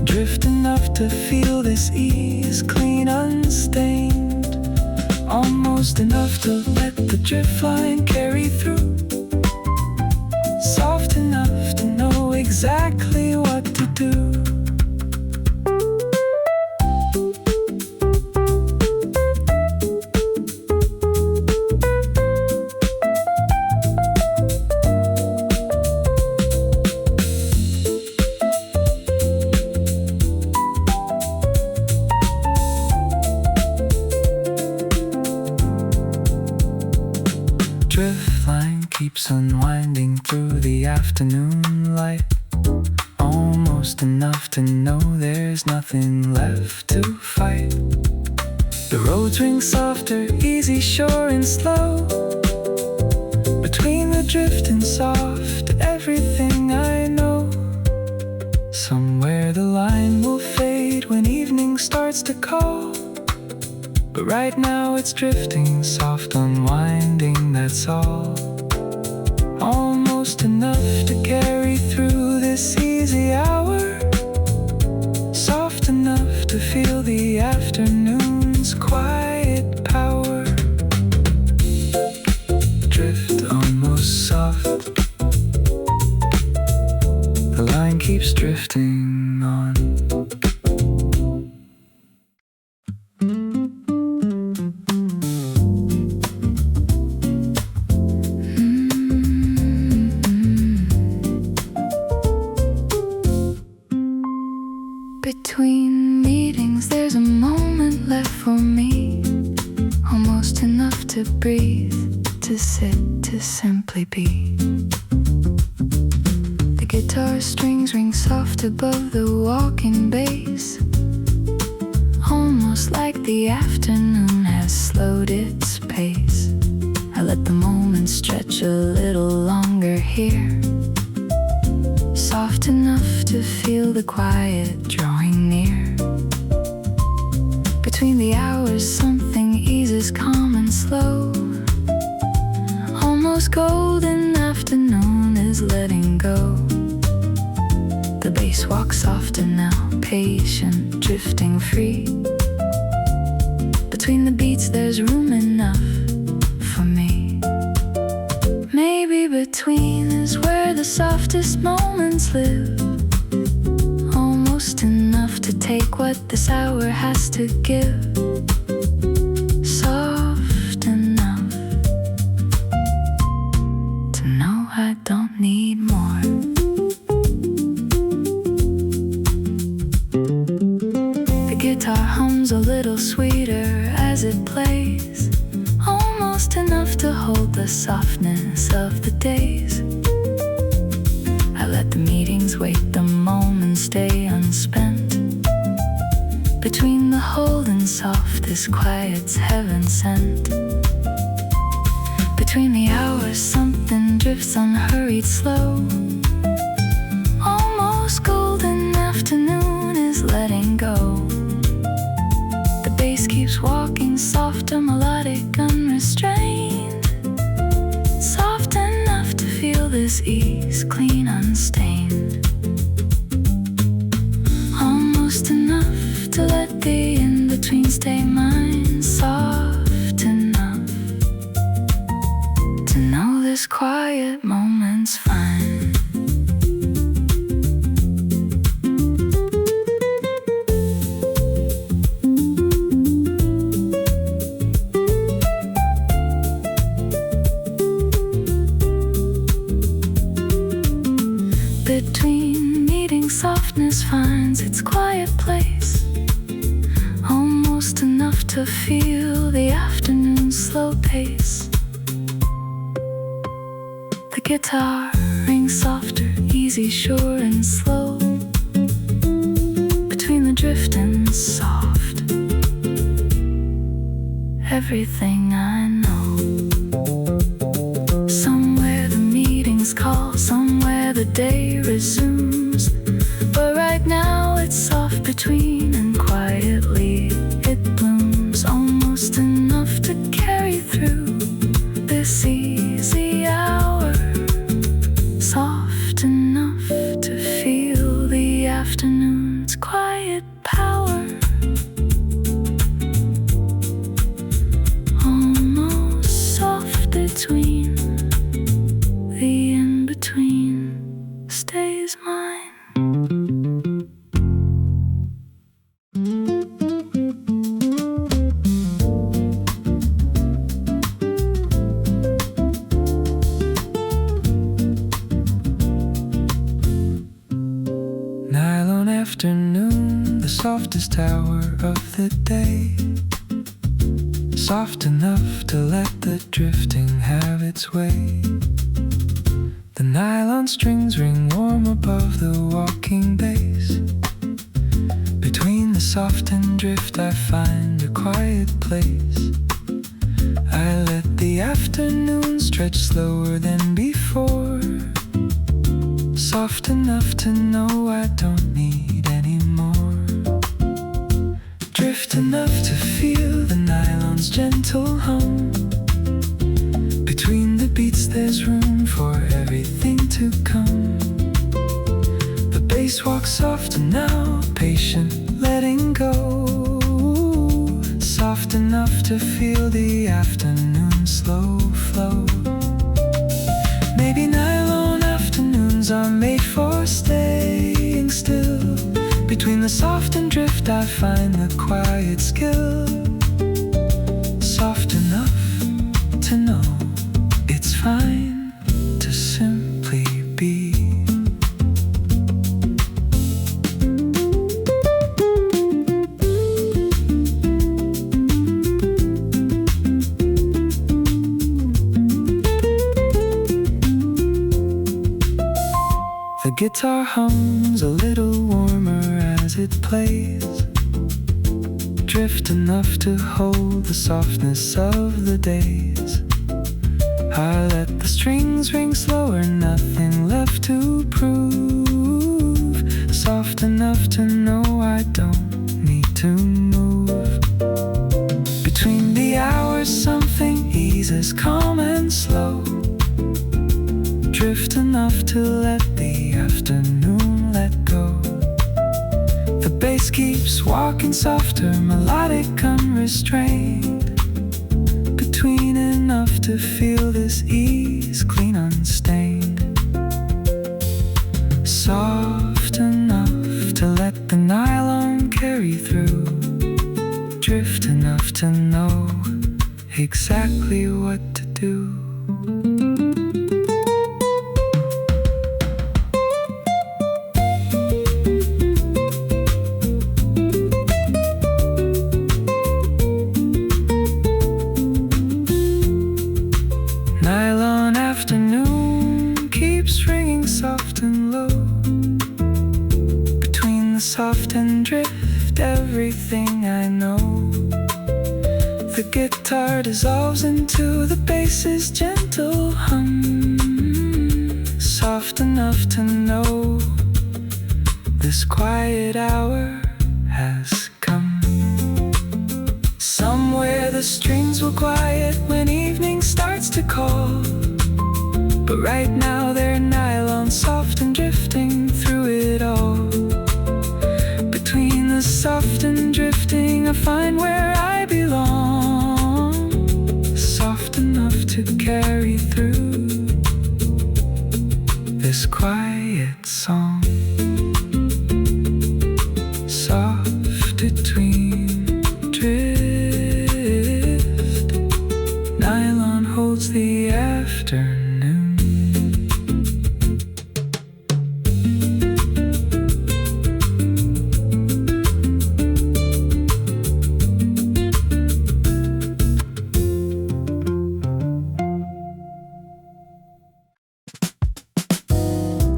drift enough to feel this ease, clean, unstained, almost enough to let the drift line carry through, soft enough to know exactly what to do. Drift line keeps unwinding through the afternoon light, almost enough to know there's nothing left to fight. The roads ring softer, easy, sure and slow. Between the drift and soft, everything I know. Somewhere the line will fade when evening starts to call, but right now it's drifting, soft, unwinding, that's all. Almost enough to carry through this easy hour, soft enough to feel the afternoon's quiet power. Drift almost soft, the line keeps drifting on. Between meetings there's a moment left for me, almost enough to breathe, to sit, to simply be. The guitar strings ring soft above the walking bass, almost like the afternoon has slowed its pace. I let the moment stretch a little longer here, soft enough to feel the quiet drawing near. Between the hours something eases calm and slow, almost golden afternoon is letting go. The bass walks softer now, patient, drifting free. Between the beats there's room enough for me. Maybe between is where the softest moments live, almost enough to take what this hour has to give, soft enough to know I don't need more. The guitar hums a little sweeter as it plays, almost enough to hold the softness of the days. I let the meetings wait, the moments stay unspent. Between the hold and soft, this quiet's heaven sent. Between the hours, something drifts unhurried, slow. Almost golden afternoon is letting go. The bass keeps walking, softer, melodic, unrestrained. Soft enough to feel this ease, clean, unstained. Almost enough to let the in-between stay mine. Soft enough to know this quiet moment's fine. Between meetings, softness finds its quiet place. Almost enough to feel the afternoon's slow pace. The guitar rings softer, easy, sure and slow. Between the drift and soft, everything I know. Somewhere the meetings call, somewhere the day resumes. But right now it's soft between, and quietly it blooms. Almost enough to carry through this easy hour. Soft enough to feel the afternoon's quiet power. Almost soft between, the in-between stays mine. Nylon afternoon, the softest hour of the day. Soft enough to let the drifting have its way. The nylon strings ring warm above the walking bass. Between the soft and drift I find a quiet place. I let the afternoon stretch slower than before. Soft enough to know I don't need any more. Drift enough to feel the nylon's gentle hum. Between the beats there's room for everything to come. The bass walks softer now, patient, letting go. Soft enough to feel the afternoon slow flow. Maybe nylon afternoons are made for staying still. Between the soft and drift I find the quiet skill. Soft enough to know it's fine to simply be. The guitar hums a little warmer as it plays. Drift enough to hold the softness of the days. I let the strings ring slower, nothing left to prove. Soft enough to know I don't need to move. Between the hours something eases, calm and slow. Drift enough to let the afternoon let go. The bass keeps walking softer, melodic, unrestrained. Between enough to feel this ease, clean, unstained. Soft enough to let the nylon carry through. Drift enough to know exactly what to do. and low. Between the soft and drift, everything I know. The guitar dissolves into the bass's gentle hum, soft enough to know this quiet hour has come. Somewhere the strings will quiet when evening starts to call, but right now they're nylon, soft and drifting through it all. Between the soft and drifting, I find where I belong, soft enough to carry through this quiet song. Soft between drift, nylon holds the afternoon.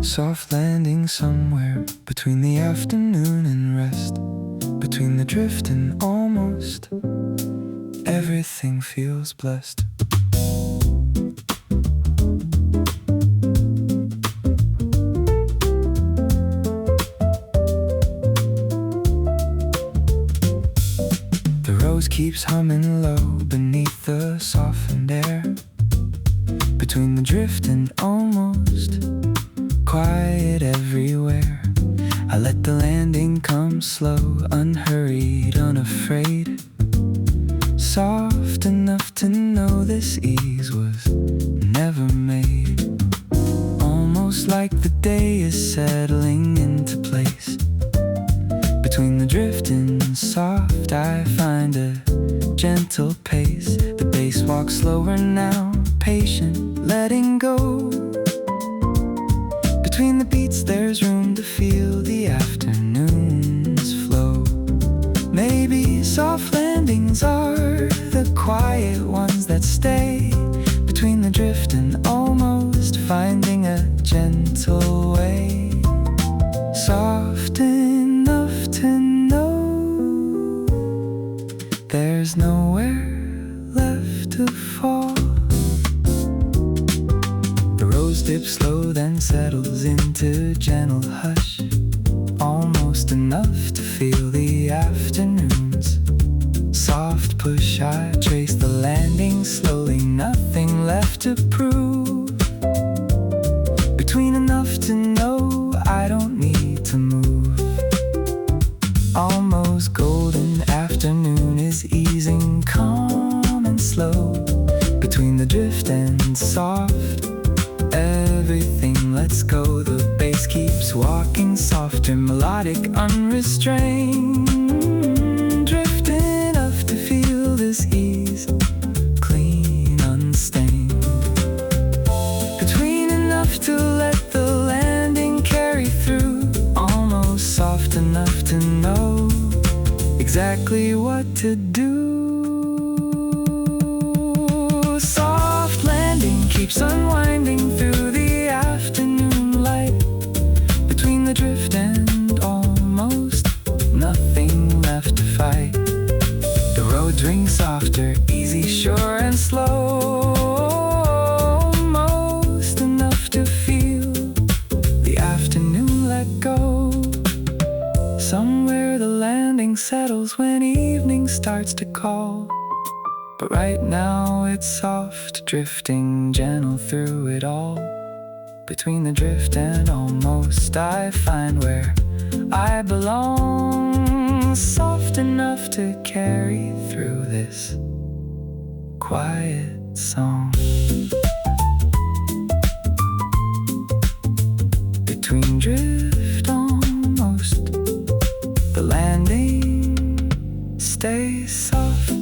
Soft landing somewhere between the afternoon and rest, between the drift and almost, everything feels blessed. The rose keeps humming low beneath the softened air, between the drift and almost, quiet everywhere. I let the landing come slow, unhurried, unafraid, soft enough to know this ease was never made. Almost like the day is settling into place. Between the drift and soft, I find a gentle pace. The bass walks slower now, patient, letting go. Between the beats there's room to feel the afternoon's flow. Maybe soft landings are the quiet ones that stay, between the drift and almost, finding a gentle way, soft enough to know there's nowhere left to fall. Dips slow, then settles into gentle hush, almost enough to feel the afternoon's soft push. I trace the landing slowly, nothing left to prove, between enough to know I don't need to move. Almost golden afternoon is easing, calm and slow, between the drift and soft, everything lets go. The bass keeps walking softer, melodic, unrestrained, drift enough to feel this ease, clean, unstained, between enough to let the landing carry through, almost soft enough to know exactly what to do. Soft landing keeps unwinding through the afternoon light, between the drift and almost, nothing left to fight. The road rings softer, easy, sure and slow, almost enough to feel the afternoon let go. Somewhere the landing settles when evening starts to call, but right now it's soft, drifting, gentle through it all. Between the drift and almost, I find where I belong, soft enough to carry through this quiet song. Between drift almost, the landing stays soft.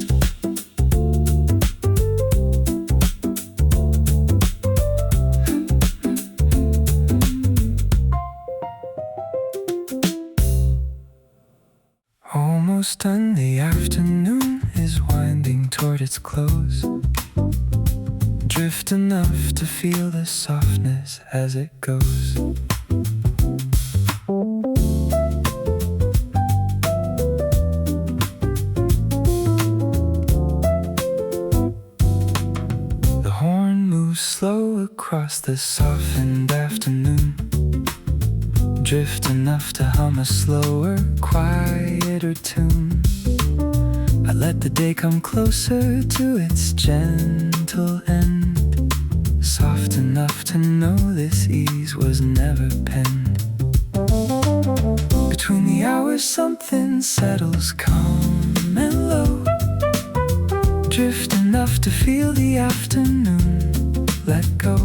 Almost done, the afternoon is winding toward its close. Drift enough to feel the softness as it goes. The horn moves slow across the softened afternoon, drift enough to hum a slower, quieter tune. I let the day come closer to its gentle end, soft enough to know this ease was never penned. Between the hours something settles calm and low, drift enough to feel the afternoon let go.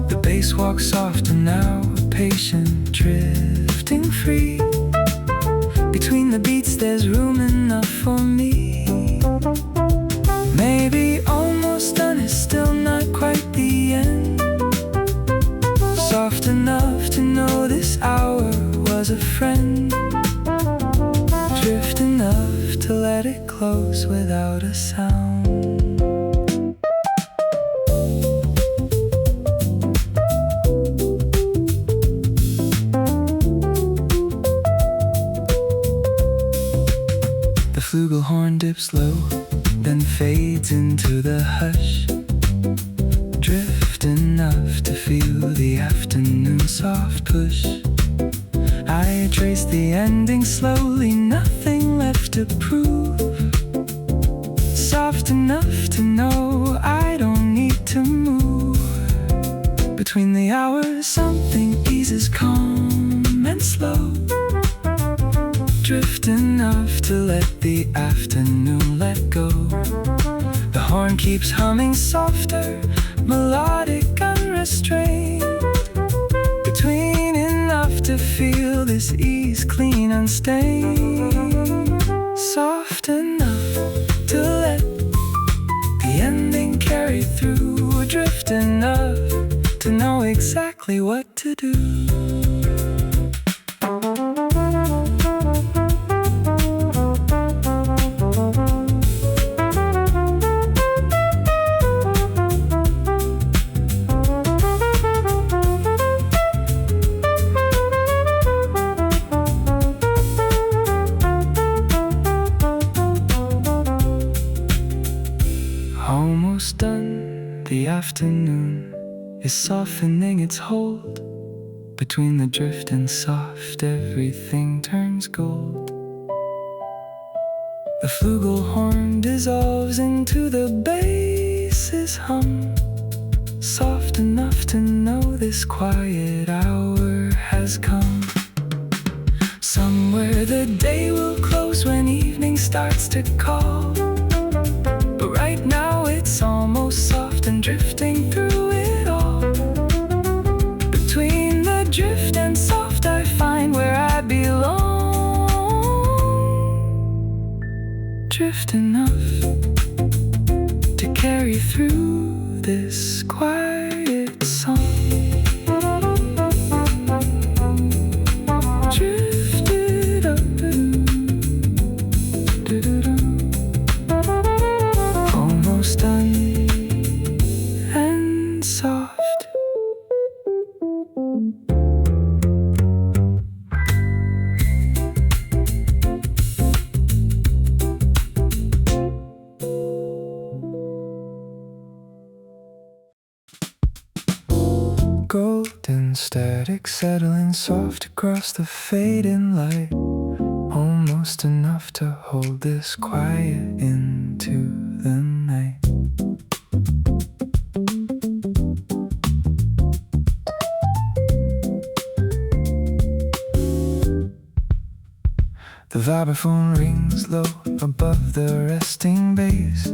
The bass walks softer now, patient, drifting free. Between the beats there's room enough for me. Maybe almost done is still not quite the end, soft enough to know this hour was a friend, drift enough to let it close without a sound. Flugelhorn dips low, then fades into the hush, drift enough to feel the afternoon soft push. I trace the ending slowly, nothing left to prove, soft enough to know I don't need to move. Between the hours something eases calm and slow, drift enough to let the afternoon let go. The horn keeps humming softer, melodic, unrestrained. Between enough to feel this ease clean, unstained, soft enough to let the ending carry through, drift enough to know exactly what to do. Almost done, the afternoon is softening its hold. Between the drift and soft, everything turns gold. The flugelhorn dissolves into the bass's hum, soft enough to know this quiet hour has come. Somewhere the day will close when evening starts to call, but right now it's almost soft and drifting through it all. Between the drift and soft I find where I belong, drift enough to carry through this quiet song. Drifted up, almost done and soft. Golden static settling soft across the fading light, almost enough to hold this quiet into the night. The vibraphone rings low above the resting bass,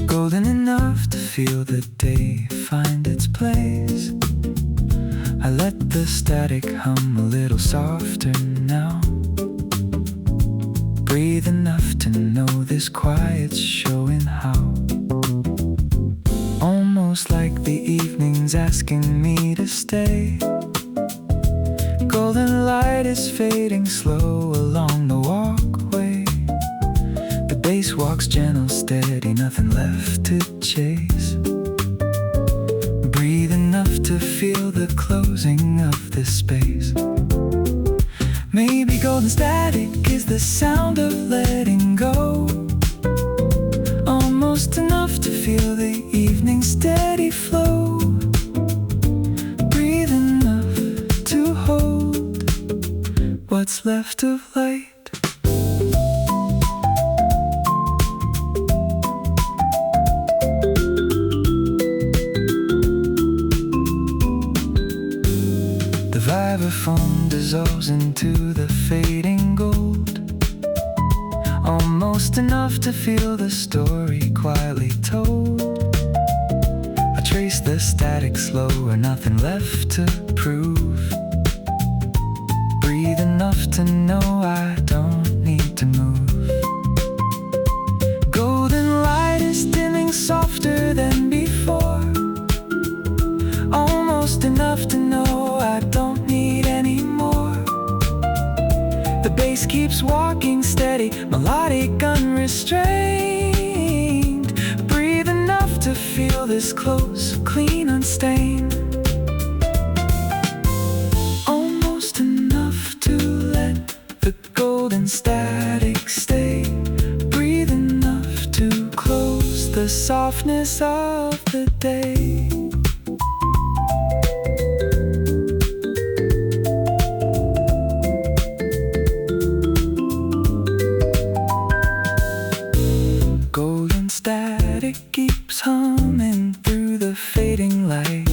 golden enough to feel the day find its place. I let the static hum a little softer now, breathe enough to know this quiet's showing how. Almost like the evening's asking me to stay. Golden light is fading slow along the walkway. The bass walks gentle, steady, nothing left to chase. Breathe enough to feel the closing this space. Maybe golden static is the sound of letting go, almost enough to feel the evening's steady flow. Breathe enough to hold what's left of light. The vibraphone dissolves into the fading gold, almost enough to feel the story quietly told. I trace the static slower, nothing left to prove. Breathe enough to know I don't need to move. Golden light is dimming softer than before, almost enough to know I don't need any more. The bass keeps walking steady, melodic, unrestrained. Breathe enough to feel this close, clean, unstained. Almost enough to let the golden static stay. Breathe enough to close the softness of the day. Keeps humming through the fading light,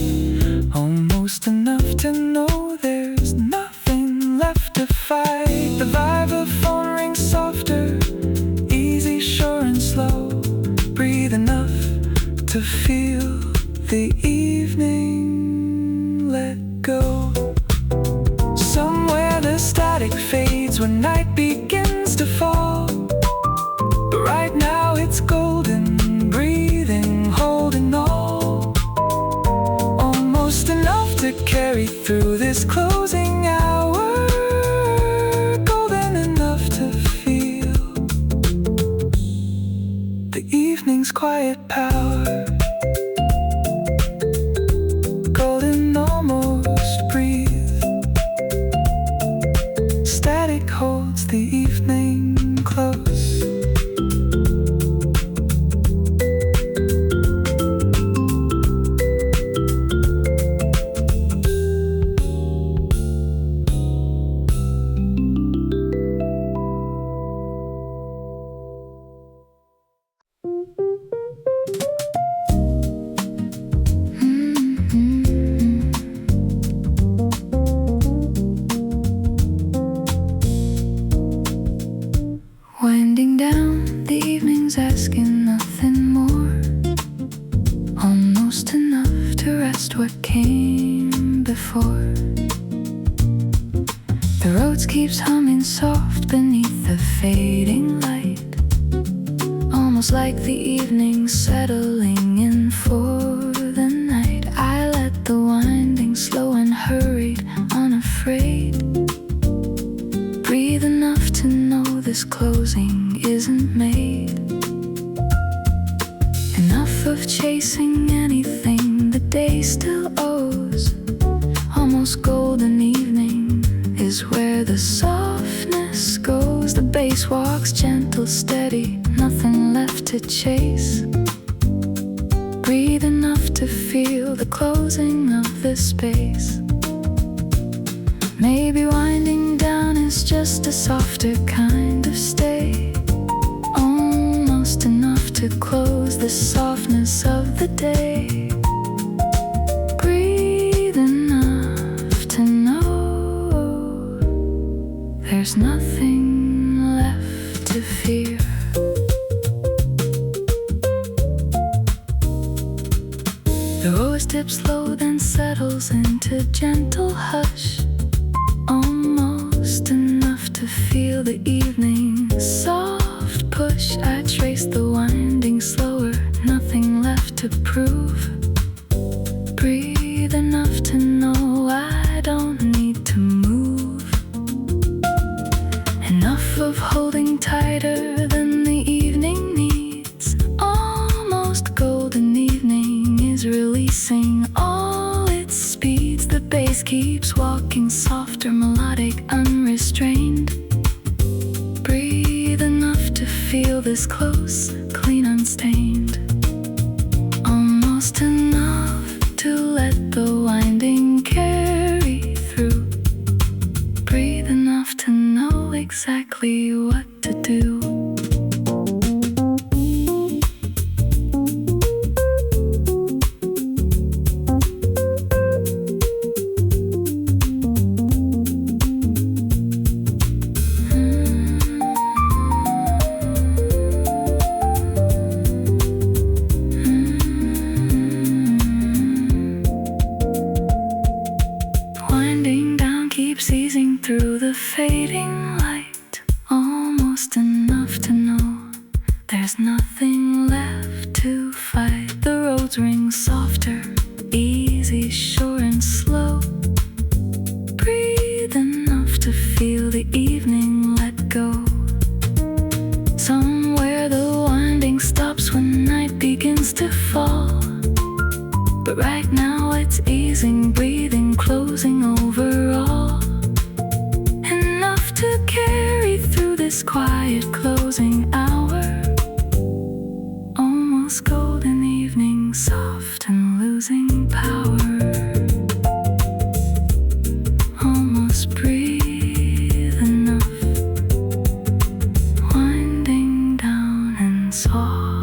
almost enough to know there's nothing left to fight. The vibraphone rings softer, easy, sure and slow. Breathe enough to feel the evening let go. Somewhere the static fades when night begins to fall, but right now it's golden, breathing, holding all. Almost enough to carry through this closing hour. Golden enough to feel the evening's quiet power. Golden, almost breathe. Static holds the evening close. Winding down, the evening's asking nothing more, almost enough to rest what came before. The Rhodes keeps humming soft beneath the fading light, almost like the evening settling in for the night. I let the winding slow and hurried, unafraid. Breathe enough to know this closing isn't made. Enough of chasing anything the day still owes. Almost golden evening is where the softness goes. The bass walks gentle, steady, nothing left to chase. Breathe enough to feel the closing of this space. Maybe winding down is just a softer kind of stay, almost enough to close the softness of the day. Breathe enough to know there's nothing left to fear. The rose dips low, then settles into gentle hush, almost enough to feel the evening's soft push. I trace the winding slower, nothing left to prove. Breathe enough to know I don't need to move. Enough of holding tighter than the evening needs. Almost golden evening is releasing all its speeds. The bass pace keeps walking softer, melodic, unrestrained. Breathe enough to feel this close, clean, unstained. Almost enough to let the winding carry through. Breathe enough to know exactly what to do. Through the fading light, almost enough to know there's nothing left to fight. The roads ring softer, easy, sure and slow. Breathe enough to feel the evening let go. Somewhere the winding stops when night begins to fall. But right now it's easing, breathing, closing over all. To carry through this quiet closing hour. Almost golden evening, soft and losing power. Almost breathe enough, winding down and soft.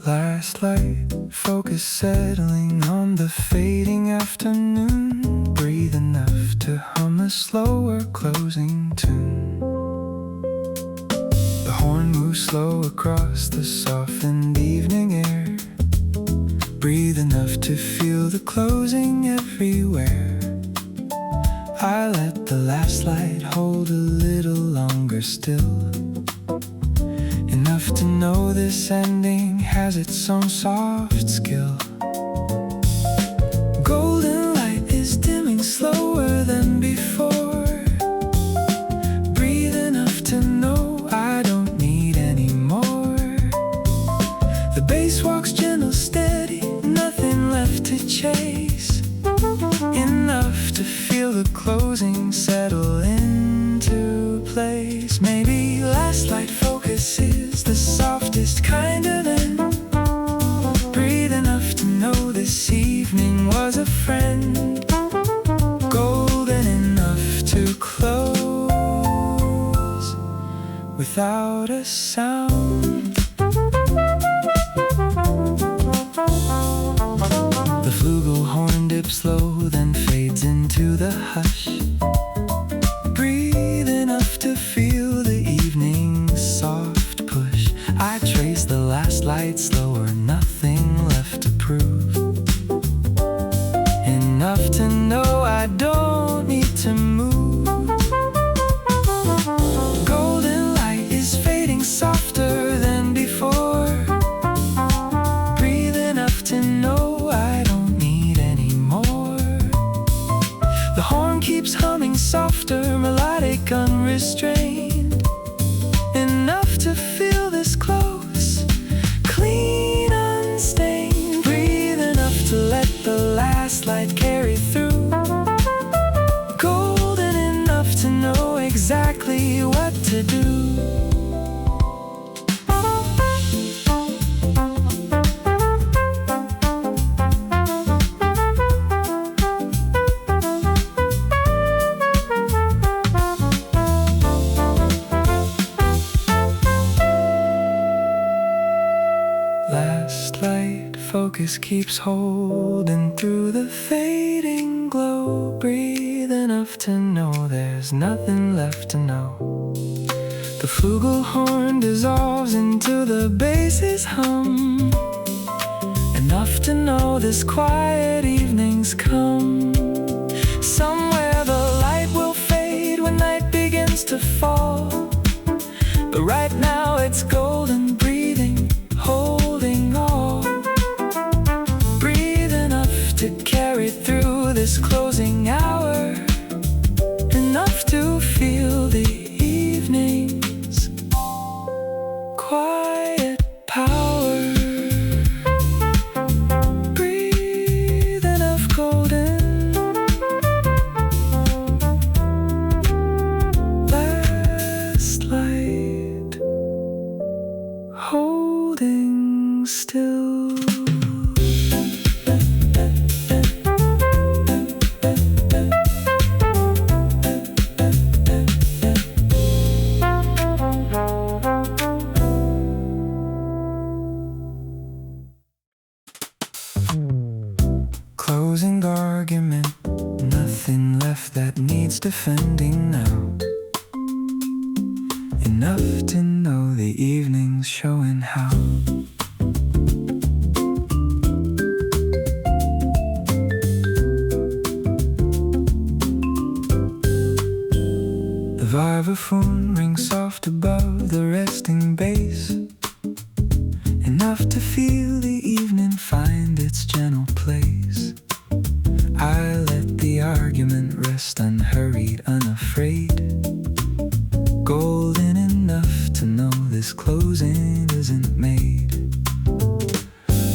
Last light, focus settling on the fading afternoon. Breathe enough to hum a slower closing tune. The horn moves slow across the softened evening air. Breathe enough to feel the closing everywhere. I let the last light hold a little longer still. Enough to know this ending has its own soft skill. Golden light is dimming slower than before. Breathe enough to know I don't need any more. The bass walks gentle, steady, nothing left to chase. Enough to feel the closing settle into place. Maybe last light focus is the softest kind of end. Breathe enough to know this evening was a friend. Golden enough to close without a sound. The flugelhorn dips low, then fades into the hush. Breathe enough to feel the evening's soft push. I trace the last light slower, nothing left to prove. Enough to know I don't need to move. Golden light is fading softer than before. Breathe enough to know I don't need any more. The horn keeps humming softer, melodic, unrestrained. Enough to feel this close, clean, unstained. Breathe enough to let the last light carry through. Golden enough to know exactly what to do. Last light focus keeps holding through the fading glow. Breathe enough to know there's nothing left to know. The flugelhorn dissolves into the bass's hum. Enough to know this quiet evening's come. Somewhere the light will fade when night begins to enough that needs defending now. Enough to know the evening's showing how. The vibraphone rings soft above the resting bass, enough to feel the evening find its gentle place. I let the argument rest unhurried, unafraid, golden enough to know this closing isn't made.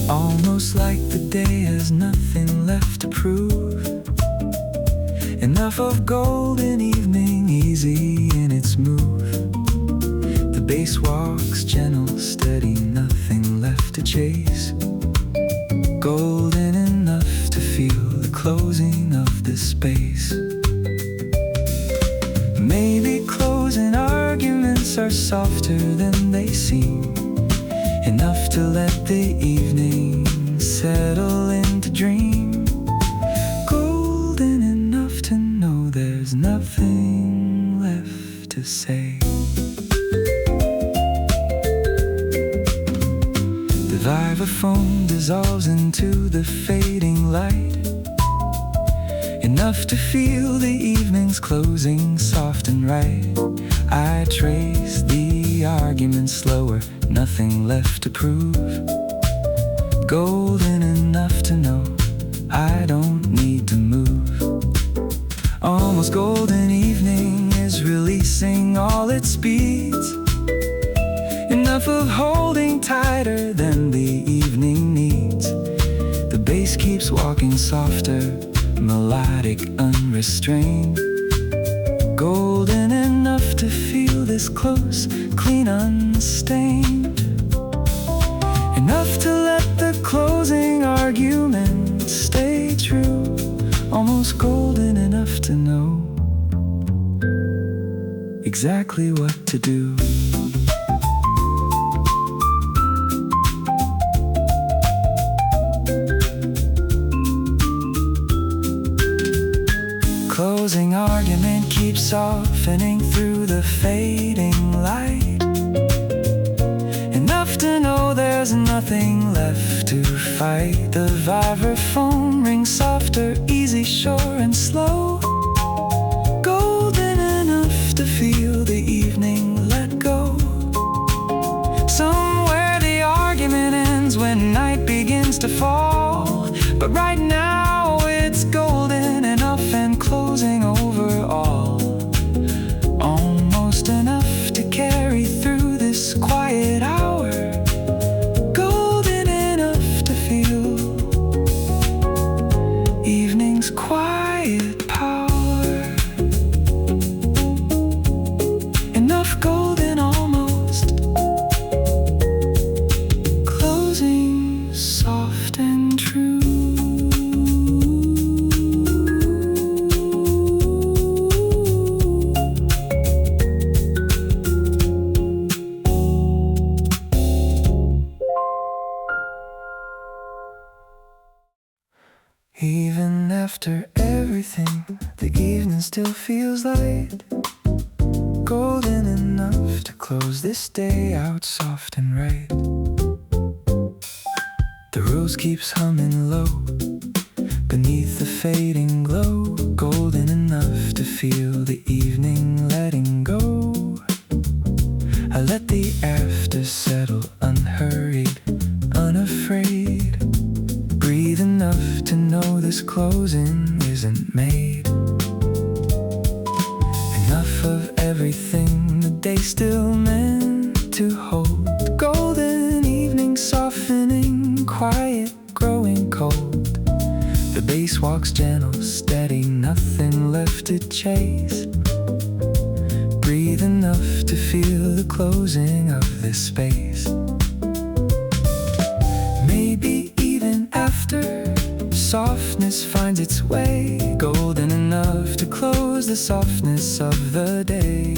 Almost like the day has nothing left to prove, enough of golden evening, easy in its move. The bass walks gentle, steady, nothing left to chase, golden enough to feel the closing of this space. Maybe closing arguments are softer than they seem, enough to let the evening settle into dream, golden enough to know there's nothing left to say. The vibraphone dissolves into the fading light, enough to feel the evening's closing soft and right. I trace the argument slower, nothing left to prove, golden enough to know I don't need to move. Almost golden evening is releasing all its speeds, enough of holding tighter than the evening needs. The bass keeps walking softer, melodic, unrestrained, golden enough to feel this close, clean, unstained, enough to let the closing argument stay true, almost golden enough to know exactly what to do. Closing argument keeps softening through the fading light, enough to know there's nothing left to fight. The vibraphone rings softer, easy, sure and slow, golden enough to feel the evening let go. Somewhere the argument ends when night begins to fall, but right now it's golden enough and closing over all, almost enough to carry through this quiet hour, golden enough to feel evening's quiet power, enough golden almost, closing soft and true. Even after everything, the evening still feels light, golden enough to close this day out soft and right. The rose keeps humming low beneath the fading glow, golden enough to feel the evening letting go. I let the after settle, unhurried, unafraid, breathe enough to know this closing isn't made. Enough of everything the day still meant to hold, golden evening softening, quiet, growing cold. The bass walks gentle, steady, nothing left to chase, breathe enough to feel the closing of this space. Maybe even after softness finds its way, golden enough to close the softness of the day,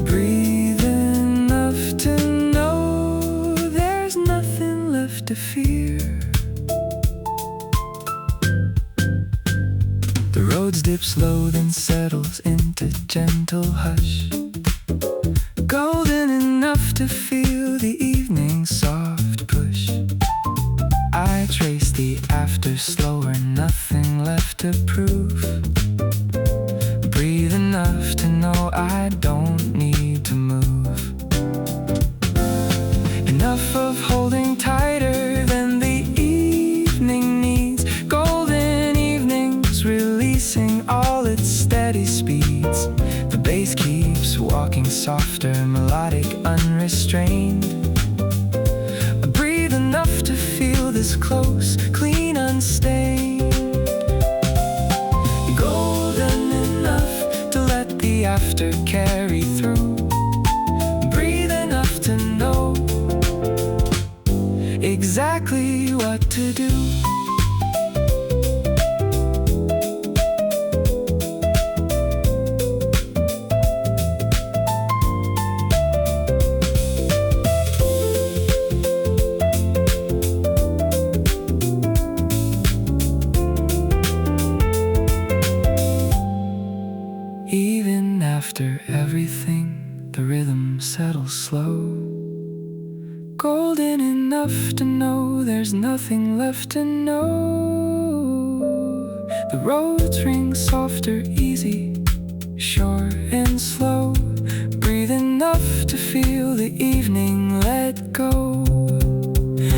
breathe enough to know there's nothing left to fear. The Rhodes dips low, then settles into gentle hush, golden enough to feel the evening's soft push. I trace the after slower, nothing left to prove. Breathe enough to know I don't need to move. Enough of holding tighter than the evening needs. Golden evenings releasing all its steady speeds. The bass keeps walking softer, melodic, unrestrained. Breathe enough to feel this close, clean, unstained. Golden enough to let the after carry through. Breathe enough to know exactly what to do. Even after everything, the rhythm settles slow, golden enough to know there's nothing left to know. The roads ring softer, easy, sure and slow. Breathe enough to feel the evening let go.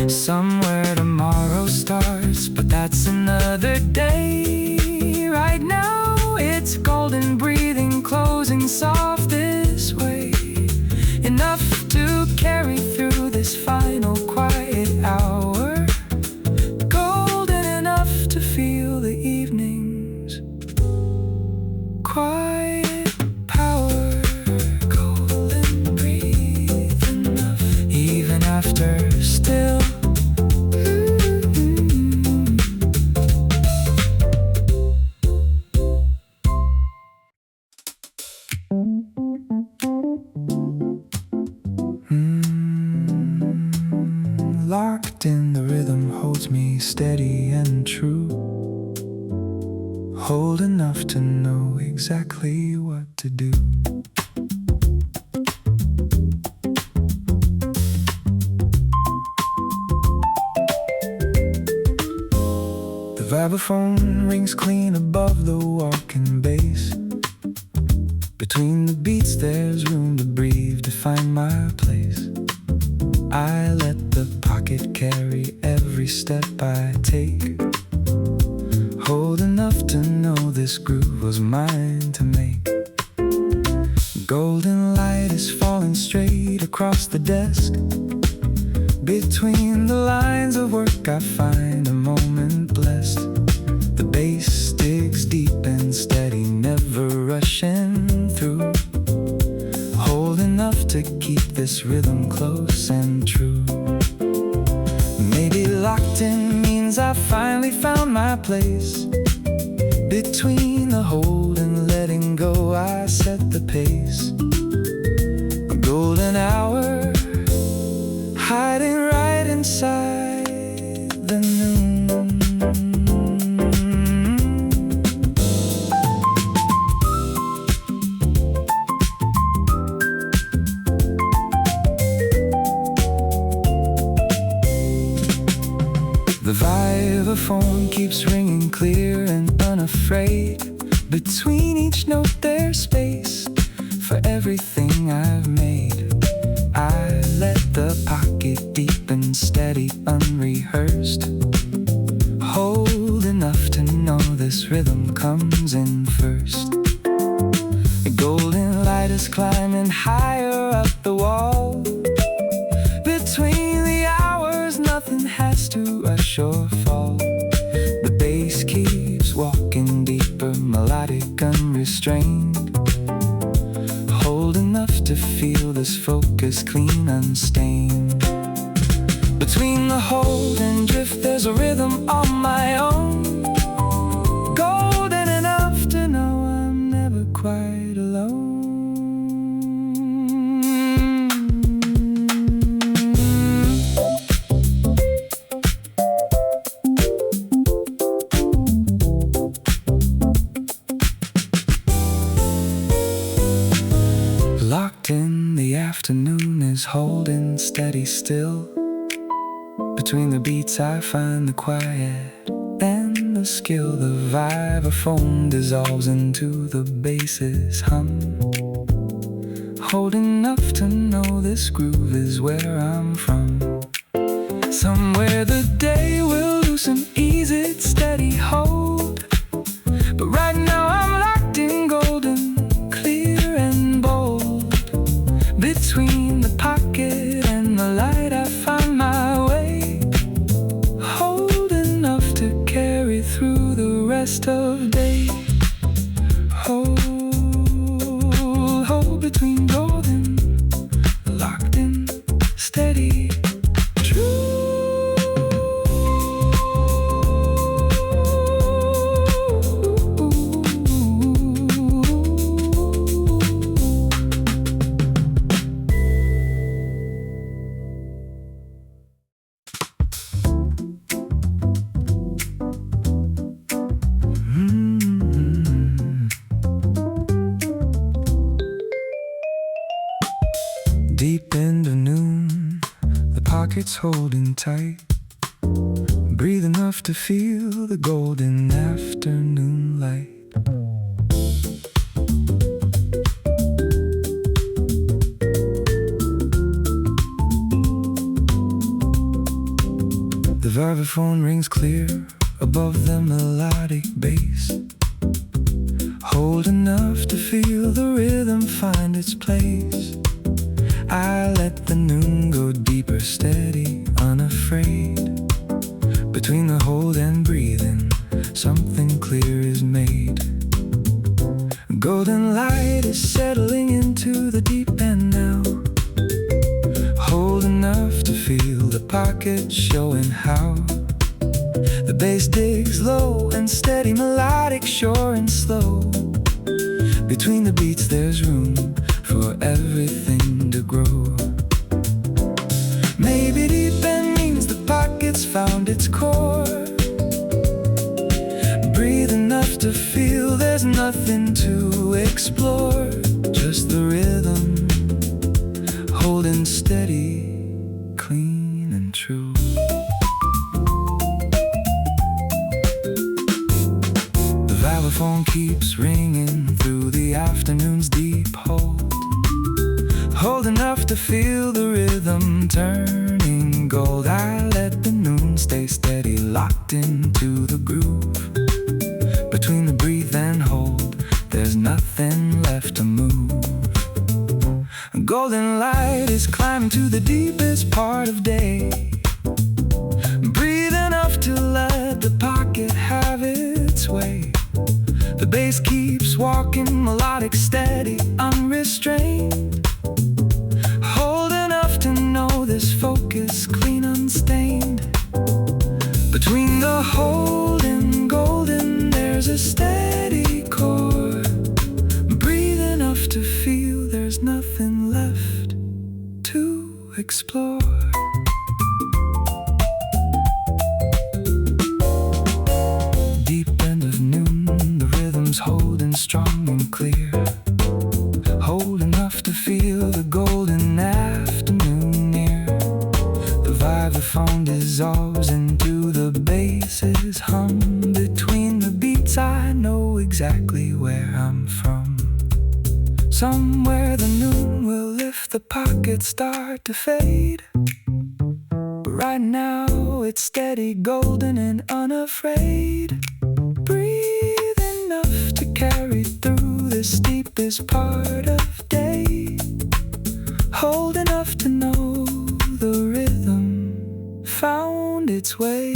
Somewhere tomorrow starts, but that's another day. Right now it's golden, breathing, closing soft this way. Enough to carry through this final quiet hour. Golden enough to feel the evening's quiet power. Golden, breathe enough, even after still. Locked in the rhythm holds me steady and true. Hold enough to know exactly what to do. The vibraphone rings clean above the walking bass. Between the beats there's room to breathe, to find my place. I let the pocket carry every step I take. Hold enough to know this groove was mine to make. Golden light is falling straight across the desk. Between the lines of work I find a moment blessed. The bass digs deep and steady, never rushing through. Hold enough to keep this rhythm close and true. Maybe locked in means I finally found my place. Between the hold and letting go, I set the pace. A golden hour hiding right inside the noon. The vibraphone keeps ringing clear and unafraid. Between each note there's space for everything I've made. I let the pocket deep and steady, unrehearsed. Hold enough to know this rhythm comes in first. The golden light is climbing higher up the wall. Between the hours nothing has to rush or fall. The bass keeps walking deeper, melodic, unrestrained. Hold enough to feel this focus, clean, unstained. Between the hold and drift there's a rhythm on my own. Golden enough to know I'm never quite alone. afternoon is holding steady still. Between the beats I find the quiet and the skill. The vibraphone dissolves into the bass's hum. Holding enough to know this groove is where I'm from. Somewhere the day will loosen, ease its steady hold. But right now I'm locked in golden, clear and bold. Between the pocket and the light I find my way. Hold enough to carry through the rest of day. Hold between golden, locked in, steady, true. Deep into noon, the pocket's holding tight. Breathe enough to feel the golden afternoon light. The vibraphone rings clear above the melodic bass. Hold enough to feel the rhythm find its place. I let the noon go deeper, steady, unafraid. Between the hold and breathing, something clear is made. Golden light is settling into the deep end now. Hold enough to feel the pocket showing how. The bass digs low and steady, melodic, sure and slow. Between the beats there's room for everything to grow. Maybe deep end means the pocket's found its core. Breathe enough to feel there's nothing to explore. Just the rhythm, holding steady, clean and true. The vibraphone keeps ringing through the afternoon's deep hold. Hold enough to feel the rhythm turning gold. I let the noon stay steady, locked into the groove. Between the breathe and hold, there's nothing left to move. Golden light is climbing to the deepest part of day. Breathe enough to let the pocket have its way. The bass keeps walking, melodic, steady, unrestrained. Hold enough to know this focus clean, unstained. Between the hold and golden, there's a steady core. Breathe enough to feel there's nothing left to explore. Deep end of noon, the rhythm's holding strong and clear. Hold enough to feel the golden afternoon near. The vibraphone dissolves into the bass's hum. Between the beats I know exactly where I'm from. Somewhere the noon will lift, the pockets start to fade. But right now it's steady, golden and unafraid. Breathe enough to carry through the steepest part of day. Hold enough to know the rhythm found its way.